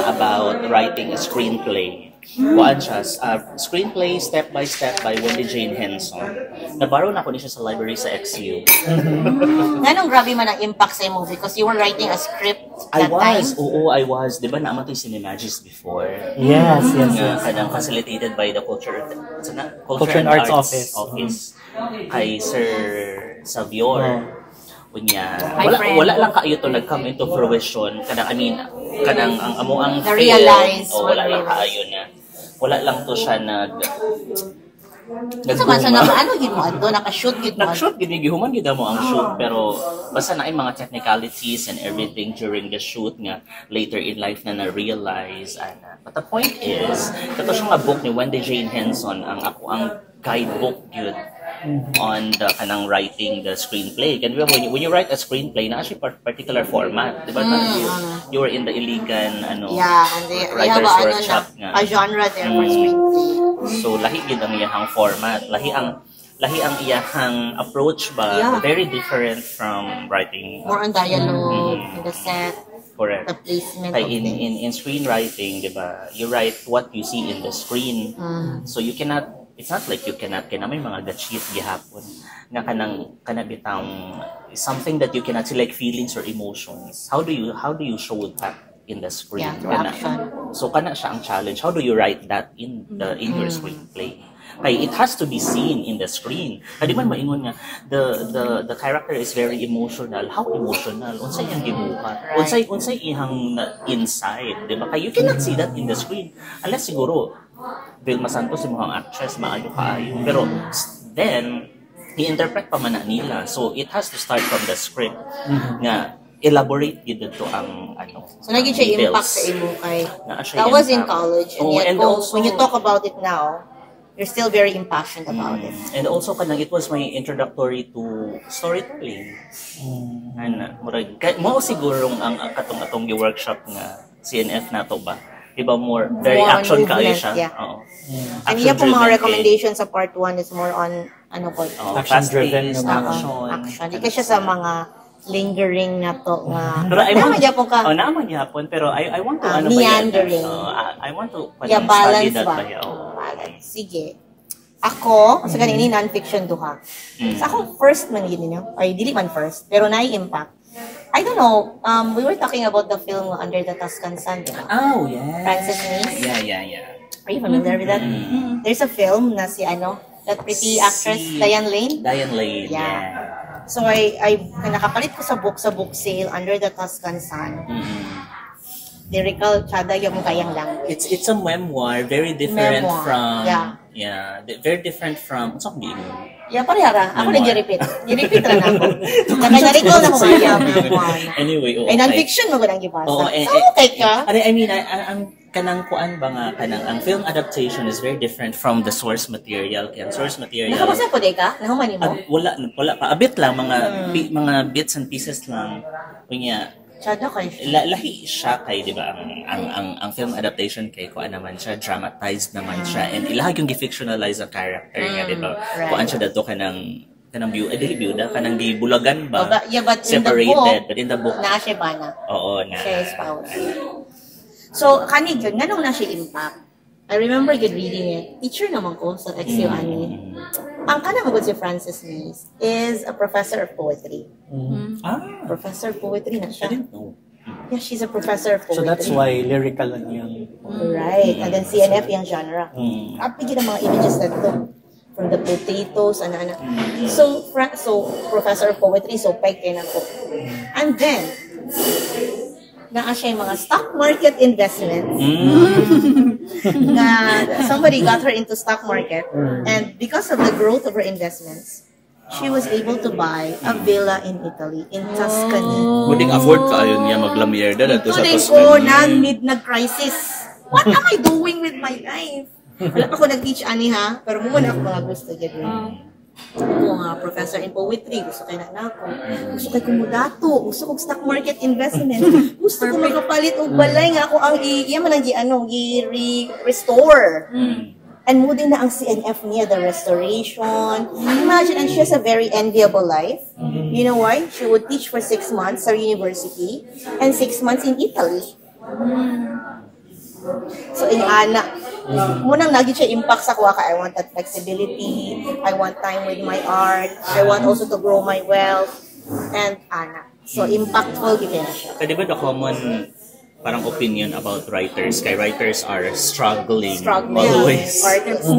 about writing a screenplay. Kuan siya, screenplay step by step by Wendy Jane Henson. Nabaro na ko ni siya sa library sa XU. Ganong grabe man ang impact sa movie because you were writing a script that time. I was. Di ba naman ito yung Cinemagis before? Yes. Kadang facilitated by the Culture and Arts Office. Kay Sir Savior. Unya, friend. wala lang kaayo to nag-come into fruition. Kanang ang amo ang Na-realize. wala lang kaayo na. Wala lang to siya So, basta ano gid mo ando naka-shoot gid mo. Nag-shoot gid gihuman gid mo ang shoot pero basta na mga technicalities and everything during the shoot nga later in life na realize ana. But the point is, kato siya nga book ni Wendy Jane Henson ang ako ang guidebook yun on the kanang writing the screenplay. Can when you write a screenplay na actually particular format, di ba? You were in the Iligan and they have workshop a genre there for screenplay. So lahi gid ang iyahang format, lahi ang iyahang approach ba very different from writing. More on dialogue, in the set, correct. the placement Kay of things. in screenwriting, di ba? You write what you see in the screen. So you cannot. It's not like you cannot may mga gachit gihapon nga kanabitang something that you cannot see like feelings or emotions. How do you show that in the screen? Through action. So kana siya ang challenge. How do you write that in your screenplay? Kay it has to be seen in the screen. Kadi man maingon nga the character is very emotional. How emotional? Unsay iyang gibuhat? Unsay ihang inside, di ba? Kay you cannot see that in the screen unless siguro Vilma Santos yung mga actress, maayo kaayo. Pero then, i-interpret pa man na nila. So, it has to start from the script. Nga, elaborate dito ang So, naging siya details. impact sa imo kay Na-siya that was in impact. college. And yet, when you talk about it now, you're still very impassioned about it. And also, it was my introductory to storytelling. Mo sigurong ang atong workshop nga CNF na to ba? Diba very more action movement, kaayo siya. yeah. Oo. And yan po mga recommendations sa part 1 is more on Action-driven fast-paced, naman. action. Di ka siya sa mga lingering na to nga. Pero I want Yapon ka. naman yapon pero I want to meandering. I want to Yeah, study balance that ba? ba? Balance. Sige. Ako, sa ganini non-fiction duha. Sa akong first man yun, ay dili man first, pero nai-impact. I don't know, we were talking about the film Under the Tuscan Sun, diba? Oh, yeah. Francis Mies. Yeah. Are you familiar with that? There's a film na si that pretty actress, Diane Lane. Diane Lane, yeah. So I nakapalit ko sa book sale Under the Tuscan Sun. Lyrical, tsada yung kayang language. It's a memoir, very different Memoir, from yeah. Very different from what's ang Yeah, parehara. Ako Memoir. nag-repeat. I-repeat na ako. Nakagaliko na ko kaya memoir. Anyway, Ay, non-fiction mo ko nang gibasa. Oo, So, okay ka? I mean, ang kanang kuan ba nga kanang ang film adaptation is very different from the source material. Kaya ang source material Nakabasa po, di ka? Nahuman mo? wala pa, a bit lang, mga bits and pieces lang. Kunya Tsada kayo. lahi siya kay, di ba, ang film adaptation kay kuan naman siya, dramatized naman siya, and ilahag yung gi-fictionalize ang character niya, di ba? Right. Kuan siya dato kanang dili biyuda, kanang gibulagan ba? But Separated, but in the book, na siya ba na? oo na. Siya is spouse. So, kanig yun, ganun na siya impact. I remember good reading it. Teacher naman ko sa XU Ani. Ang kanang magod si Francis Mies is a professor of poetry. Professor of poetry na I siya. didn't know. Yeah, she's a professor of poetry. So that's why lyrical lang yung... Right. And then CNF yung genre. Kapigin ang mga images na to. From the potatoes, ano. So, professor of poetry, so peg kayo na po. And then, naa siya yung mga stock market investments. Na somebody got her into stock market. And because of the growth of her investments, she was able to buy a villa in Italy, in Tuscany. Muding afford ka ayon niya maglamyer da to sa Today Tuscany. ko, nag-crisis. What am I doing with my life? Wala pa ako nag-teach ani ha, pero muna ako mga gusto dyan. Ako nga, professor in poetry, gusto kayo na ako. Gusto kayo kumudato, gusto kong stock market investment. Gusto ko makapalit og balay nga ako ang i-restore. And mo din na ang CNF niya, the restoration. Imagine, and she has a very enviable life. You know why? She would teach for 6 months sa university and 6 months in Italy. So, munang naging siya impact sa kuha ka. I want that flexibility. I want time with my art. I want also to grow my wealth. And, so, impactful gina siya. Kaya di ba the common parang opinion about writers? Kay writers are struggling. Always. Artists.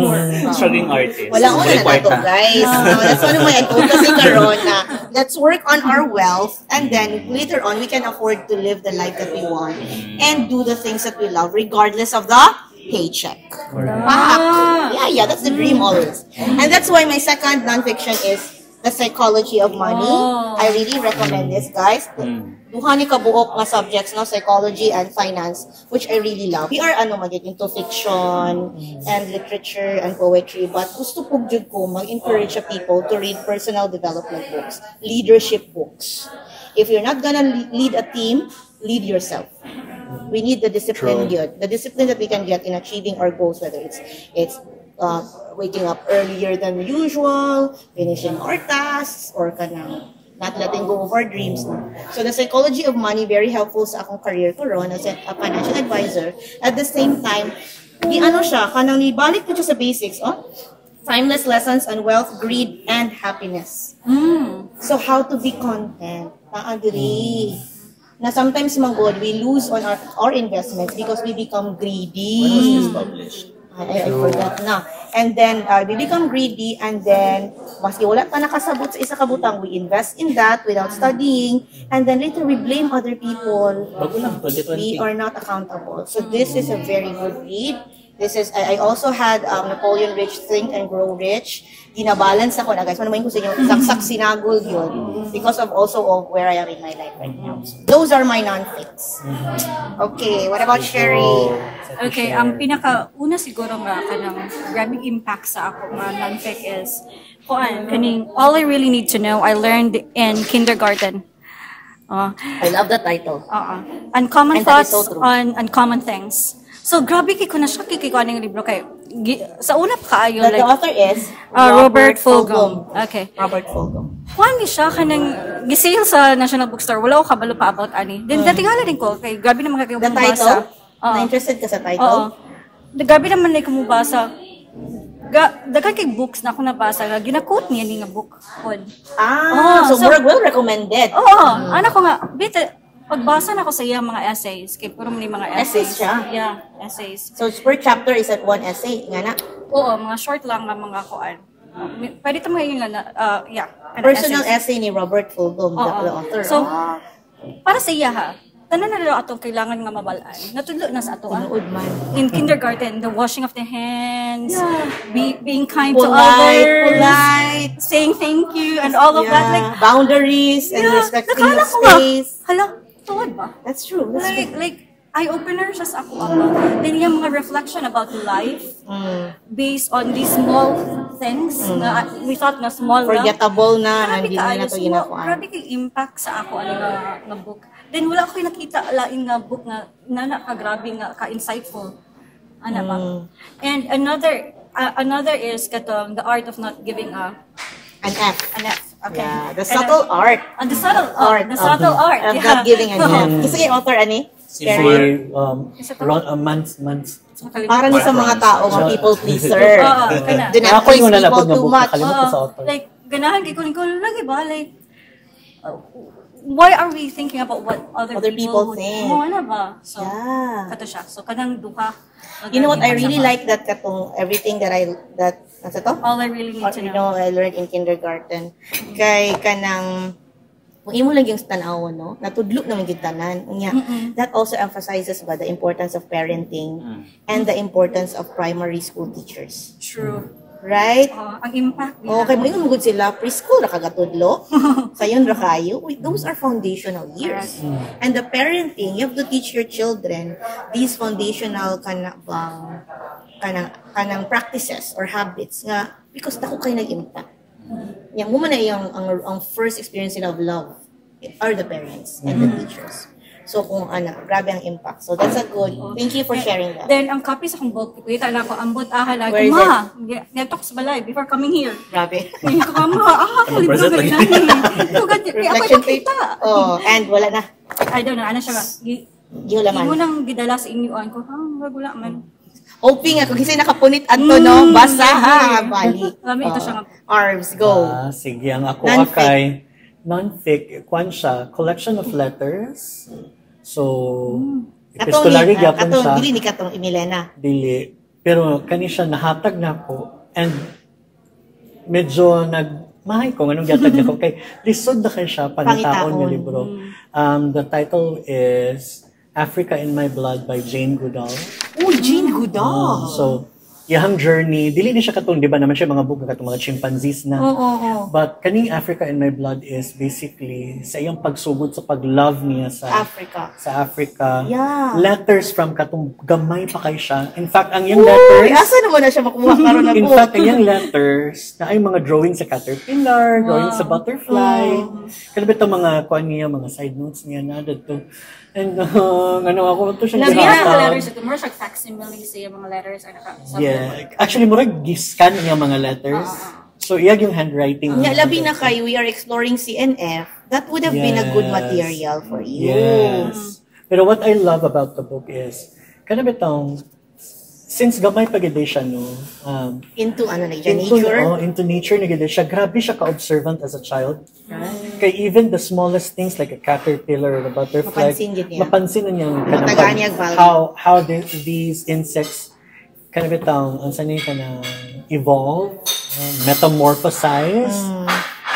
Struggling artists. Wala ko na May nato, kwarta. guys. That's one of my advocacy karon na let's work on our wealth and then later on we can afford to live the life that we want and do the things that we love regardless of the paycheck. Yeah, that's the dream always. And that's why my second nonfiction is The Psychology of Money. I really recommend this, guys. Duha ni kabuok nga subjects, no, psychology and finance, which I really love. We are into fiction and literature and poetry, but gusto po jud ko mag-encourage people to read personal development books, leadership books. If you're not gonna lead a team, lead yourself. We need the discipline here, the discipline that we can get in achieving our goals, whether it's waking up earlier than usual, finishing our tasks, or not letting go of our dreams. So the Psychology of Money, very helpful sa akong career ko ron as a financial advisor. At the same time, nibalik ko siya sa basics, timeless lessons on wealth, greed, and happiness. So how to be content. Na sometimes manggod, we lose on our investments because we become greedy. When was this published? I forgot na. And then, we become greedy and then, maski wala pa nakasabot sa isa kabutang, we invest in that without studying and then later we blame other people. Bago lang, 2020. We are not accountable. So this is a very good read. This is, I also had Napoleon Rich, Think and Grow Rich. Ginabalance ako na, guys. Ano ko sa inyo, saksak sinagol yun because of also of where I am in my life right now. So, those are my non-fics. Okay, what about Sherry? Okay, ang pinaka-una siguro nga kanang grabbing impact sa ako nga non-fic is kaning All I Really Need to Know I learned in kindergarten. I love the title. Uncommon And that is Thoughts so true. on Uncommon Things. So, grabe kay ko na siya kay aning libro kay sa una pa kayo The author is Robert Fulghum. Okay. Robert Fulghum. Kuan ni siya kanang gisale sa National Bookstore. Wala ko kabalo pa about ani. Then datingala din ko kay grabe naman kay The kumubasa. title? Na-interested ka sa title? Grabe naman na kumubasa. Daghang kay books na ako nabasa nga gina-quote niya ni nga book pod. So murag well recommended. Ana ko nga pagbasa na ko sa iya mga essays kay puro man mga essays. Essays siya? Yeah, essays. So per chapter is at one essay, nga na. Oo, mga short lang nga mga kuan. Pwede ta mga yun lang na Personal essay ni Robert Fulghum, the author. So para sa iya ha, tanan na daw atong kailangan nga mabalaan. Natudlo na sa ato. Tinuod man. In kindergarten, the washing of the hands, being kind to Polite, others, saying thank you, and all of that. Like, boundaries and respecting nakala the ko nga, space. hala, tuwad ba? That's true. Like, eye-opener siya sa ako. Then yung mga reflection about life based on these small things na we thought na small Forgettable na, Grabe hindi na kaayo. ito ginakuan. Grabe kay impact sa ako ano nga book. Then wala ko nakita lain nga book nga nakagrabe nga ka-insightful. Ano ba? And another is katong The Art of Not Giving An F. an F. Okay. Yeah, the subtle art. The subtle art. The subtle art. Of not giving an F. Kasi yung author, ani? Si months. Para ni sa mga tao, mga people pleaser. Do not Ako yung please nalapag people na too book, much. nakalimut ko sa author. Like, ganahan kay ko lagi ba? Like, why are we thinking about what other people would- think? ano ba? So, Yeah. kato siya. So, kanang duha. You know what, I really like that katong everything that nasa to? All I really need to know. I learned in kindergarten. Kay kanang kung imo lang yung tanaw, no? Natudlo naman yung tanan. That also emphasizes ba the importance of parenting and the importance of primary school teachers. True. Right? Ang impact nila. Okay, mo ingon gud sila preschool ra kagatudlo. Sayon ra kayo. Wait, those are foundational years. And the parenting, you have to teach your children these foundational kanang practices or habits nga because dako kay nag-impact. Yang mo man na yung ang first experience nila of love are the parents and the teachers. So kung grabe ang impact. So that's a good. Thank you for sharing that. Then, ang copy sa akong book, kita na ako, ambot like, Where is ma, netok sa balay before coming here. Grabe. Kaya ko, ma, ako, libro Present ganyan. Kaya ako Reflection nakita. and wala na. I don't know, ano siya nga. Gihulaman. Imo nang gidala sa inyoan ko, wala man. Hoping ako kasi nakapunit adto no basa ha bali. Lami ito siya nga. Arms go. Sige, ang ako Non-fic. akay non-fic, kwan siya, collection of letters. So, epistolary gyapon siya. Dili ni katong Emilena. Dili. Pero kani siya nahatag na ko and medyo mahay ko anong gyatag na ko kay lisod na kay siya panitaon nga libro. The title is Africa in My Blood by Jane Goodall. Oh, Jane Goodall. So, iyang journey, dili ni siya katong, di ba naman siya mga book katong mga chimpanzees na. But kaning Africa in My Blood is basically sa iyang pagsugod sa pag-love niya sa Africa. Yeah. Letters from katong gamay pa kay siya. In fact, ang iyang letters, Asa naman na siya makuha karon na in book? fact, ang iyang letters na ay mga drawing sa caterpillar, drawing sa butterfly. Kalabit ang mga kuan niya, mga side notes niya na dito. And ako ito siya Labi na ginatag. ang letters ito. More siya facsimile sa mga letters. Yeah. Actually, murag giscan niya mga letters. So, iyag yung handwriting. Nga labi na kayo, we are exploring CNF. That would have been a good material for you. Yes. Pero what I love about the book is, kanabitong, since gamay pagide siya, no, Into nature. into nature na gid siya. Grabe siya ka-observant as a child. Kay even the smallest things like a caterpillar or a butterfly, mapansin na niya Matagaan niya value. how these insects kanabitong unsa ni kana evolve, metamorphosize.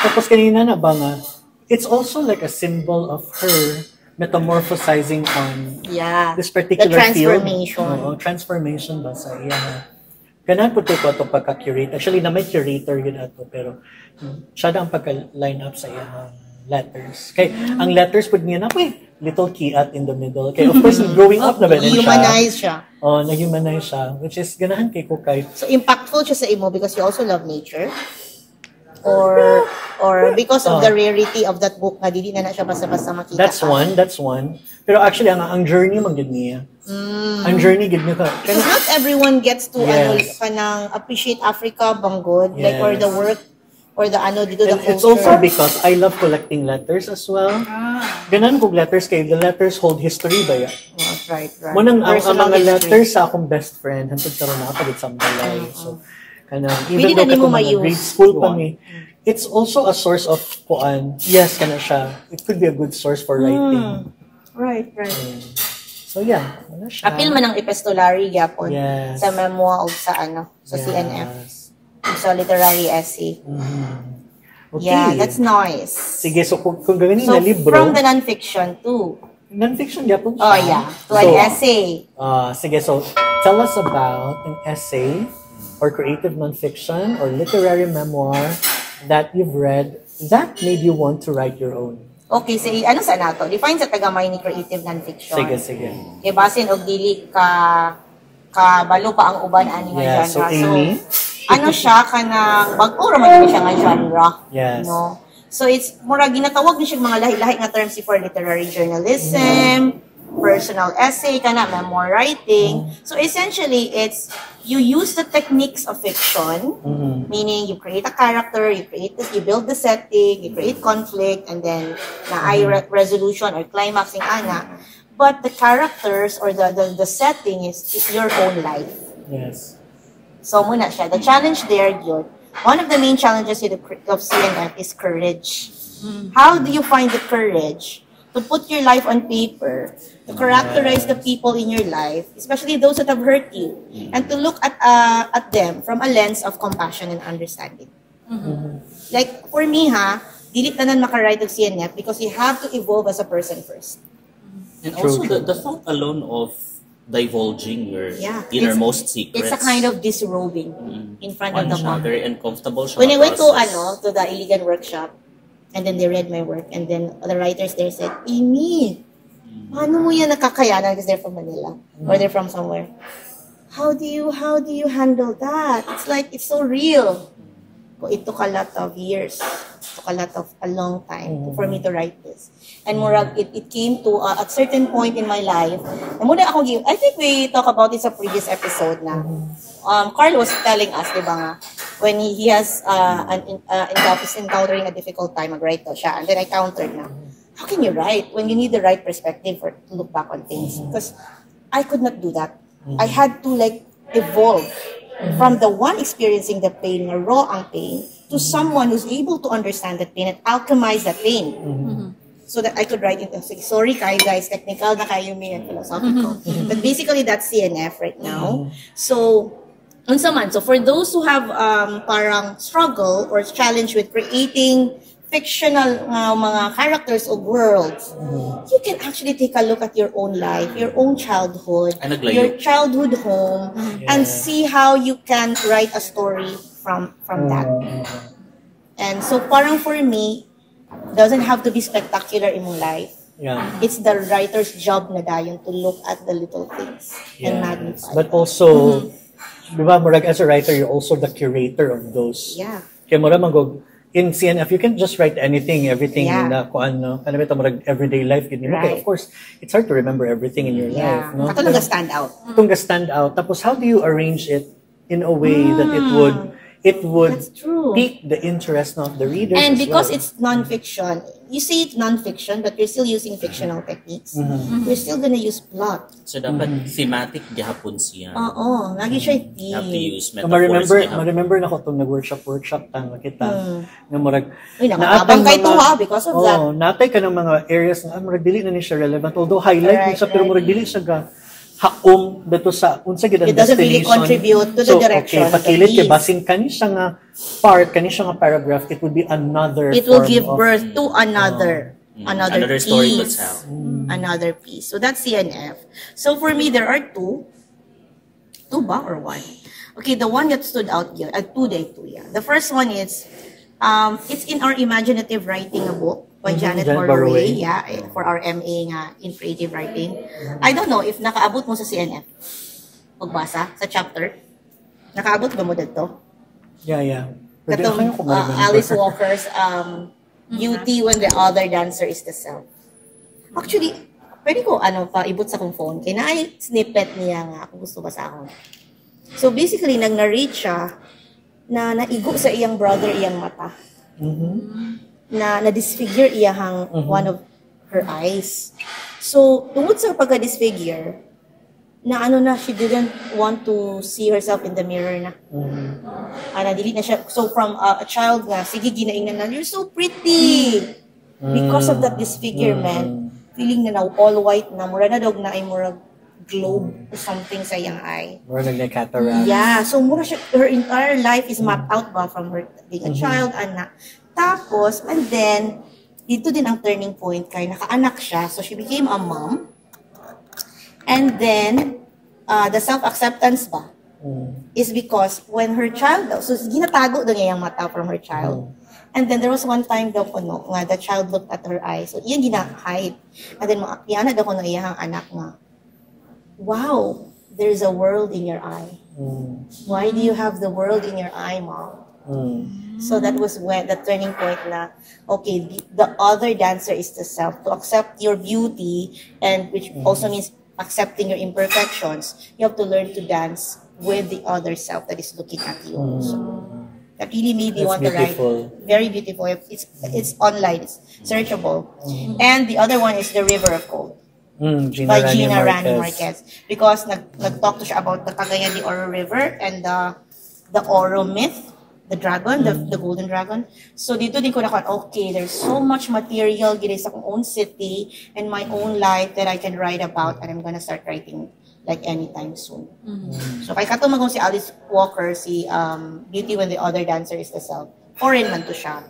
Tapos kanina na ba nga, it's also like a symbol of her metamorphosizing on this particular the transformation. field. Transformation ba sa iya. Ganahan po ko ito pagka-curate. Actually, na may curator yun ato, pero siya na ang pagka-line up sa iyang letters. Kay ang letters po niya na, little kiat in the middle. Kay of course, growing up na ba siya. Humanize siya. Nag-humanize siya. Which is, ganahan kay ko kay. So, impactful siya sa imo because you also love nature? Or because of the rarity of that book na dili na siya basta-basta makita. That's one. Pero actually, ang journey man gid niya. Ang journey gid niya ka. Because not everyone gets to kanang appreciate Africa banggod, like or the work or the dito the culture. It's also because I love collecting letters as well. Ganan kog letters kay the letters hold history ba ya? Right. Mo nang ang mga letters sa akong best friend hantod karon na pagit sa balay. So Kanang, Pwede even though na nimo katong mga ma-use. grade school pa mi, it's also a source of kuan. Yes, kana siya. It could be a good source for writing. Right. So yeah, ano siya. Apil man ang epistolary gyapon Yes. sa memoir o sa sa CNF. Sa literary essay. Okay. Yeah, that's nice. Sige, so kung gaganin So na libro, from the non-fiction to non-fiction gyapon siya. oh yeah, to an essay. Sige, so tell us about an essay or creative non-fiction or literary memoir that you've read that made you want to write your own. Okay, sige, ano sa nato? Define sa tagamay ni creative non-fiction. Sige. Kay basin og dili kabalo pa ang uban ani nga Yeah, genre. so Amy? Ano siya kanang bag-o ra man siya nga genre. Yes. No. So it's mura ginatawag ni siya mga lahi-lahi nga terms for literary journalism, personal essay kana memoir writing. So essentially it's you use the techniques of fiction, meaning you create a character, you build the setting, you create conflict, and then resolution or climaxing ana. But the characters or the setting is your own life. Yes. So muna siya. The challenge there, yun. One of the main challenges of CNF is courage. How do you find the courage to put your life on paper, to characterize the people in your life, especially those that have hurt you, and to look at them from a lens of compassion and understanding. Like, for me, dili tanan maka-write of CNF because you have to evolve as a person first. And also the thought alone of divulging your innermost secrets. It's a kind of disrobing in front of the public. Very uncomfortable siya. When I went to the Iligan workshop, and then they read my work, and then the writers there said, Amy, paano mo yan nakakayanan? Because they're from Manila, or they're from somewhere. How do you handle that? It's like, it's so real. It took a lot of years. It took a long time for me to write this. And murag, it came to a certain point in my life. I think we talked about this a previous episode na. Carl was telling us, di ba nga, when he has encountering a difficult time, mag-write daw siya. And then I countered na, how can you write when you need the right perspective to look back on things? Because I could not do that. I had to evolve from the one experiencing the pain, na raw ang pain, to someone who's able to understand that pain and alchemize that pain. So that I could write it. Sorry kayo guys, technical na kayo may and philosophical. But basically that's CNF right now. So, unsa man. So for those who have parang struggle or challenge with creating fictional mga characters of worlds, you can actually take a look at your own life, your own childhood, your childhood home, and see how you can write a story from that. And so parang for me, doesn't have to be spectacular in my life. Yeah. It's the writer's job na dayon to look at the little things and magnify. But also, di ba, murag as a writer, you're also the curator of those. Yeah. Kaya murag magog, in CNF, you can just write anything, everything na kuan no. Ano bitaw murag everyday life gid. Okay, of course, it's hard to remember everything in your life, no? Kato nga stand out. Itong stand out. Tapos how do you arrange it in a way that it would That's true. pique the interest of the readers? And as because well. it's non-fiction, you say it's non-fiction, but you're still using fictional techniques. You're still gonna use plot. So dapat thematic gihapon siya. Oo, lagi siya You have to theme. use metaphors. Ma-remember na ko itong nag-workshop tang nakita. Na murag, Uy, nakatabang kay to because of that. natay ka ng mga areas na murag dili na ni siya relevant. Although highlight niya siya, pero murag dili siya ga haom dito sa unsa gid ang It doesn't really destination. contribute to the direction. Okay, pakilit kay basin kani siya nga part, kani siya nga paragraph, it would be another It will form give of- birth to another story to piece. tell. Another piece. So that's CNF. So for me, there are two. Two ba or one? Okay, the one that stood out here, two. Yeah. The first one is, it's in our imaginative writing a book by Janet Borroway. Yeah, for our MA nga in creative writing. I don't know if nakaabot mo sa CNF. Pagbasa sa chapter. Nakaabot ba mo dito? Yeah. Katong Ayaw ko ma-remember. Alice Walker's Beauty when the other dancer is the self. Actually, pwede ko paibot sa kong phone. Kaya na snippet niya nga kung gusto basahon. So basically, nag-narrate siya na naigo sa iyang brother iyang mata. Na disfigure iyang one of her eyes. So, tungod sa pagka-disfigure, na ano na, she didn't want to see herself in the mirror na. Delete na siya. So from a child na, sige, ginaingnan na, you're so pretty! Because of that disfigurement, feeling na all white na, mura na dog na ay mura globe or something sa iyang eye. Mura nag-cataract. Yeah, so mura siya, her entire life is mapped out ba from her being a child, anak. Tapos, and then, dito din ang turning point kay nakaanak siya, so she became a mom. And then, the self-acceptance ba is because when her child daw, so ginatago daw niya yung mata from her child. And then there was one time daw ko no, nga the child looked at her eyes. So iyan ginahide. And then maakyanan daw ko no iyang anak nga, wow, there's a world in your eye. Why do you have the world in your eye, Mom? So that was when the turning point na, okay, the other dancer is the self. To accept your beauty, and which also means accepting your imperfections, you have to learn to dance with the other self that is looking at you. So that really made me want to write. Very beautiful. It's online. It's searchable. And the other one is The River of Gold by Gina Rani Marquez. Because nag-talk to siya about the Cagayan de Oro River and the Oro myth, the dragon, the golden dragon. So dito din ko nakuha, okay, there's so much material gina sa akong own city and my own life that I can write about, and I'm gonna start writing like anytime soon. So kay katumagong si Alice Walker, si Beauty When the Other Dancer is the Self. Foreign man to siya.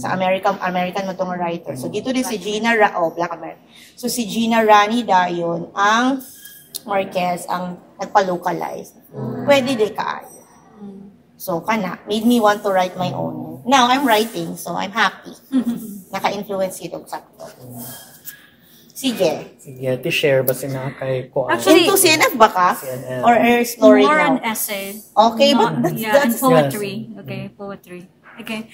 Sa American man tong writer. So dito din si Black American. So si Gina Rani dayon ang Marquez ang nagpa-localize. Pwede di kaayo. So, made me want to write my own. Now, I'm writing, so I'm happy. Naka-influence ito sakto. Sige. Sige, share ba sina kay Kuan? Actually, into CNF ba ka? CNF. Or exploring more now? an essay. Okay, Not- but and that's poetry. Okay, poetry. Okay.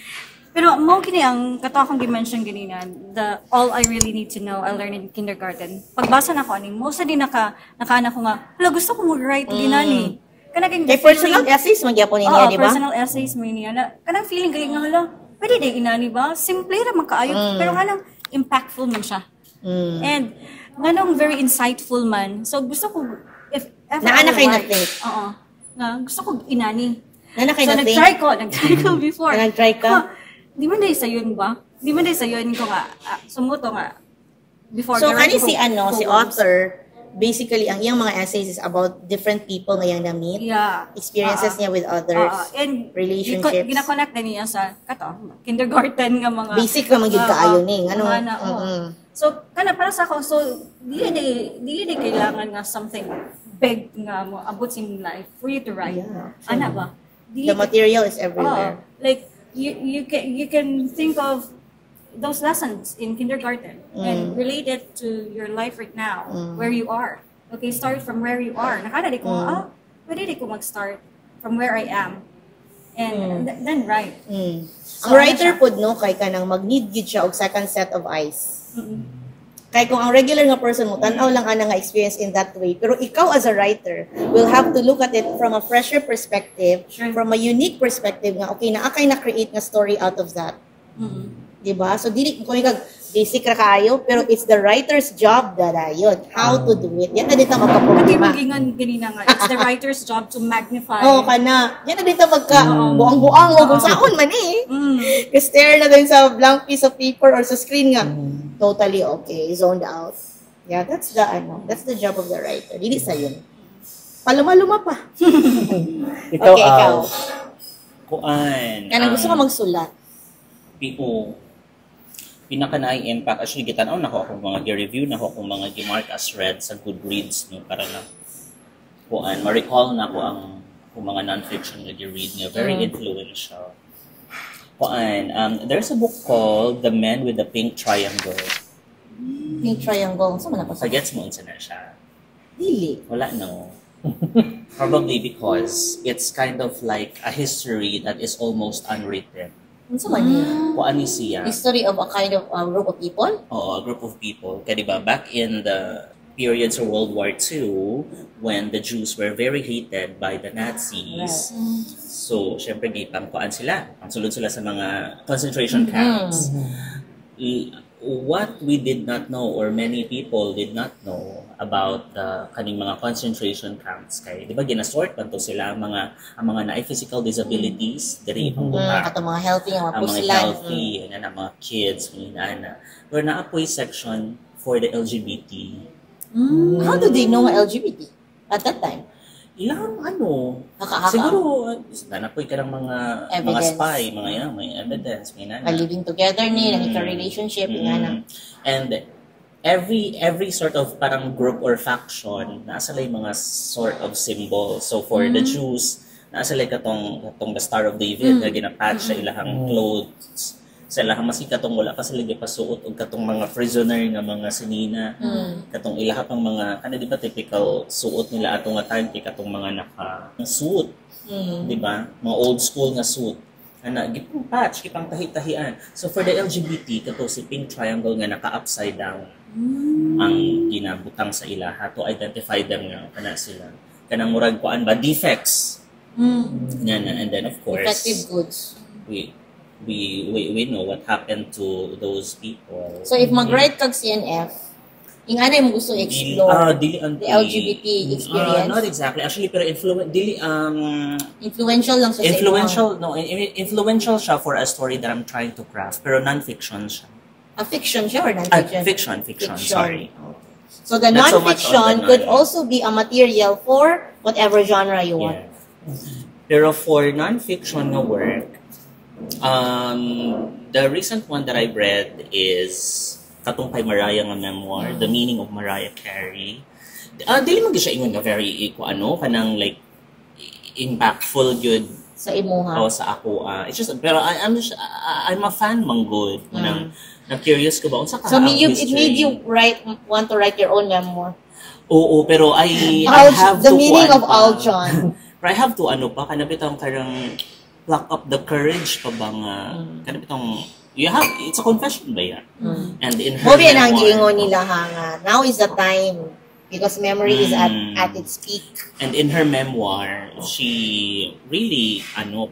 Pero mo kini ang kato akong gi-mention ganina, the all I really need to know I learned in kindergarten. Pagbasa na ko ani, mo sa din nakaana ko nga, hala gusto ko mag-write dinani. Kanang Kay personal essays, magyapon niya, di ba? Personal essays mo niya. Kanang feeling galing nga, hala, pwede din inani ba? Simple ra magkaayo, pero kanang impactful man siya. And kanang very insightful man. So gusto ko, if ever Naana kay I write, na-think. gusto ko inani. Naana kay So na-think. nag-try ko before. Nag-try ka? Di man dahil sa yun ba? Di man dahil sa yun ko nga, sumuto nga, before. So, the kani si poems. si author, basically, ang iyang mga essays is about different people na iyang na-meet. Yeah. Experiences niya with others. And relationships. Gina-connect na niya sa kindergarten nga mga Basic naman gid kaayo ni. Ano? So kana para sa ako, so dili kailangan nga something big nga mo abot sa imong life for you to write. Yeah, Ana ba? The material is everywhere. Like you can think of those lessons in kindergarten and relate it to your life right now, where you are. Okay, start from where you are. Nakadali ko, pwede di ko mag-start from where I am. And then write. Ang writer pod no kay kanang mag-need gid siya og second set of eyes. Kay kung ang regular nga person mo tan-aw lang ana nga experience in that way, pero ikaw as a writer will have to look at it from a fresher perspective, from a unique perspective nga okay na akay na create nga story out of that. Diba? So dili ko kag basic ra kaayo, pero it's the writer's job yun. How to do it. Yan na dito Pati magka-problema. magingan ganina nga, it's the writer's job to magnify. Kana. Yan na dito buang-buang o kung saan man Stare na din sa blank piece of paper or sa screen nga. Totally okay. Zoned out. Yeah, that's the job of the writer. Dili sa yun. Paluma-luma pa. Ikaw, Okay, ikaw. Kuan. Kanang gusto ka magsulat. Pinaka na-impact. Actually, gitanaw na ko akong mga gi-review na ko akong mga gi-mark as read sa Goodreads. No? Para na, kuan, ma-recall na ko ang mga non-fiction na gi-read niya. Very influential. Kuan, there's a book called The Man with the Pink Triangle. Pink triangle. Saan man Sa gets mo unsa na siya? Dili. Wala, no. Probably because it's kind of like a history that is almost unwritten. Saan man niya? Kuan ni siya. History of a kind of group of people? Oo, a group of people. Kaya diba, back in the periods of World War II, when the Jews were very hated by the Nazis, so, syempre, gipangkuan sila. Ang sulod sila sa mga concentration camps. what we did not know or many people did not know about kaning mga concentration camps kay di ba ginasort man to sila ang mga naay physical disabilities diri ang buta Katong mga healthy, ang mga ang mga puslan. healthy ang mga kids na or naapoy section for the LGBT. How do they know mga LGBT at that time? Ilang Haka-haka. siguro nanapoy ka ng mga Evidence. spy, mga yan, may evidence, may nana. Living together ni, relationship, nga. And every sort of parang group or faction, nasa lang mga sort of symbol. So for the Jews, nasa lang katong the Star of David, na ginapatch sa ilahang clothes. Sa ilahang masik katong wala pa sila gipasuot og katong mga prisoner nga mga sinina. Katong ilaha pang mga kana di ba typical suot nila atong nga time katong mga naka suit. Di ba? Mga old school nga suit. Ana gipang patch, gipang tahi-tahian. So for the LGBT kato si pink triangle nga naka-upside down. Ang ginabutang sa ilaha to identify them nga kana sila. Kanang murag kuan ba defects. And then of course Effective goods. we know what happened to those people. So if mag-write kag CNF, yung ano yung gusto explore the LGBT experience? Not exactly. Actually, pero Influential lang sa influential siya for a story that I'm trying to craft. Pero non-fiction siya. A fiction siya or non-fiction? Fiction, sorry. So the Not so much non-fiction on the could also be a material for whatever genre you want. Yeah. Pero for non-fiction na work, the recent one that I read is katong kay Mariah nga memoir, The Meaning of Mariah Carey. Dili man siya ingon nga very kanang like impactful good Sa imuha. sa ako. It's just pero I'm a fan man good. Na curious ko ba unsa ka So ang it history? made you want to write your own memoir. Oo, pero I have The to Meaning of pa. Aljon. Pero I have to kanabitang karang pluck up the courage pa ba nga kanabitang it's a confession ba yan? And in her Movie na ang memoir, giingon nila nga. Now is the time because memory is at its peak. and in her memoir, she really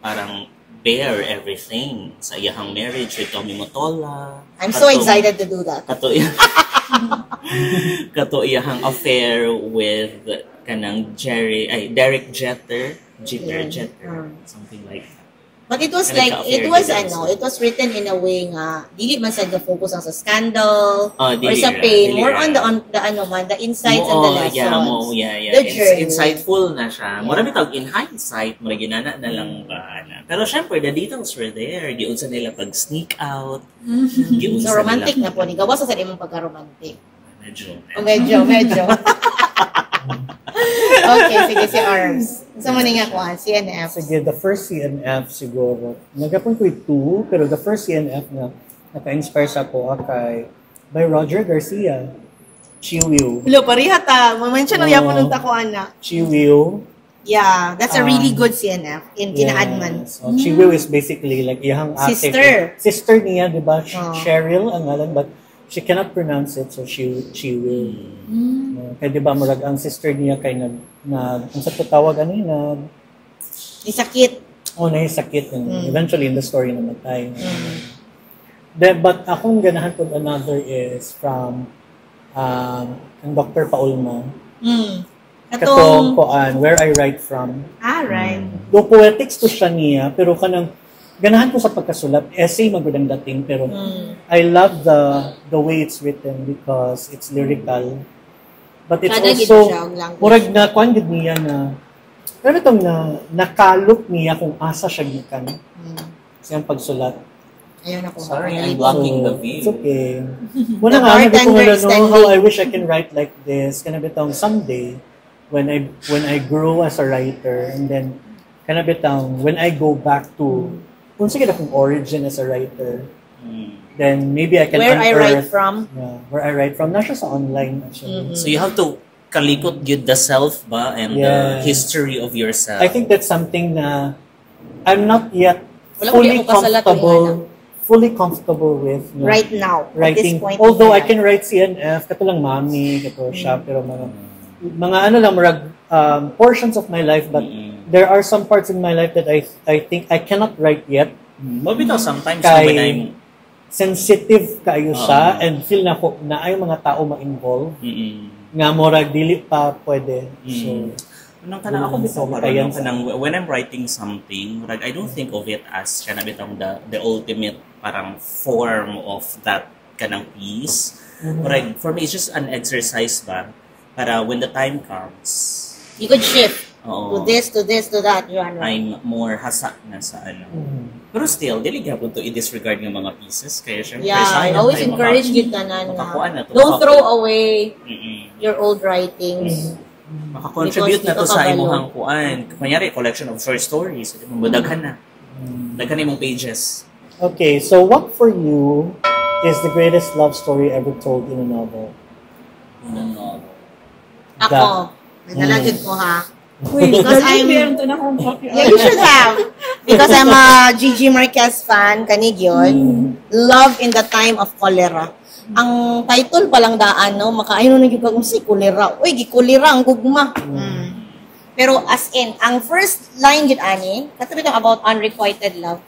parang bear everything sa iyahang marriage with Tommy Motola. I'm so excited to do that. Kato iyahang affair with kanang Derek Jeter, something like that. But it was And like, nagka-affair it was written in a way nga, dili man sa focus ang sa scandal, or dili sa ra, pain, dili more ra. on the insights and the lessons. Yeah. The It's journey. insightful na siya. Mura bitag in hindsight, mura ginana na lang ba na. Pero syempre, the details were there. Giunsa nila pag sneak out. Giunsa So romantic nila na po, ni gawa sa imong pagka-romantic. medyo. Medyo. Okay, sige si Arms. Sa man nga ko, CNF. Sige, the first CNF siguro. Nagapon ko 2, pero the first CNF na naka-inspire sa ko kay by Roger Garcia. Chiwiu. Hello, pariha ta. Mamention na yapon ng takuan na. Chiwiu. Yeah, that's a really good CNF in Kinaadman. So, Chiwiu is basically like iyang ate. Sister niya, di ba? Cheryl ang ngalan, but she cannot pronounce it, so Chiwiu. Kaya di ba, murag ang sister niya kay ang sa tawag Isakit. Naisakit. Eventually, in the story, namatay. But akong ganahan po another is from ang Dr. Paulma. Katong koan, Where I Write From. Right. Do poetics to siya niya, pero kanang ganahan ko sa pagkasulat, essay magudang dating, pero I love the way it's written because it's lyrical. But it's also, murag na kuan gid niya na, pero itong nakalok niya kung asa siya gikan. Siyang pagsulat. Ayun ako. Sorry, I'm blocking the view. It's okay. Muna nga, how I wish I can write like this. Kanabitang someday, when I grow as a writer, and then kanabitang when I go back to kung sige na kung origin as a writer, then maybe I can Where I write from. Nasa sa online actually. So you have to kalikot gyud the self ba and the history of yourself. I think that's something na I'm not yet fully comfortable with right now writing. at this point. Although I can write CNF, katulang mami, kato siya, pero mga ano lang portions of my life, but there are some parts in my life that I think I cannot write yet. Mabitaw sometimes Kay when I'm sensitive kayo siya and feel na ko na ay mga tao ma-involve nga murag dili pa pwede. So Nung kanang ako bitaw karon kanang when I'm writing something, like I don't think of it as kana bitang the ultimate parang form of that kanang piece. Like for me it's just an exercise ba para when the time comes You could shift to this, to that. I'm more hasa na sa ano. Pero still, dili gyapon to i-disregard ng mga pieces kaya syempre I always encourage you don't throw away your old writings. Maka-contribute na to sa imong kuan. Kunyari, collection of short stories. Daghan na. Daghan imong pages. Okay, so what for you is the greatest love story ever told in a novel? Ako, nalagid ko ha. Because you should have. Because I'm a Gigi Marquez fan, kanig yun. Love in the Time of Cholera. Ang title palang daan, no? Makaayon na nagiging kung si kulira. Uy, gikulira ang gugma. Pero as in, ang first line yun, ani, katabi about unrequited love.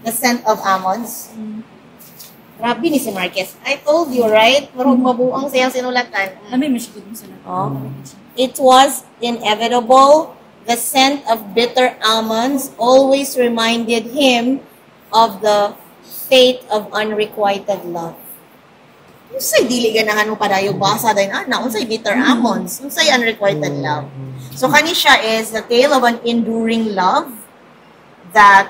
The Scent of Almonds. Grabe ni si Marquez. I told you, right? Marunong mabuang siyang sinulatan. It was inevitable. The scent of bitter almonds always reminded him of the fate of unrequited love. Unsay dili ganahan mo padayo basa din unsay bitter almonds, unsay unrequited love. So kani siya is the tale of an enduring love that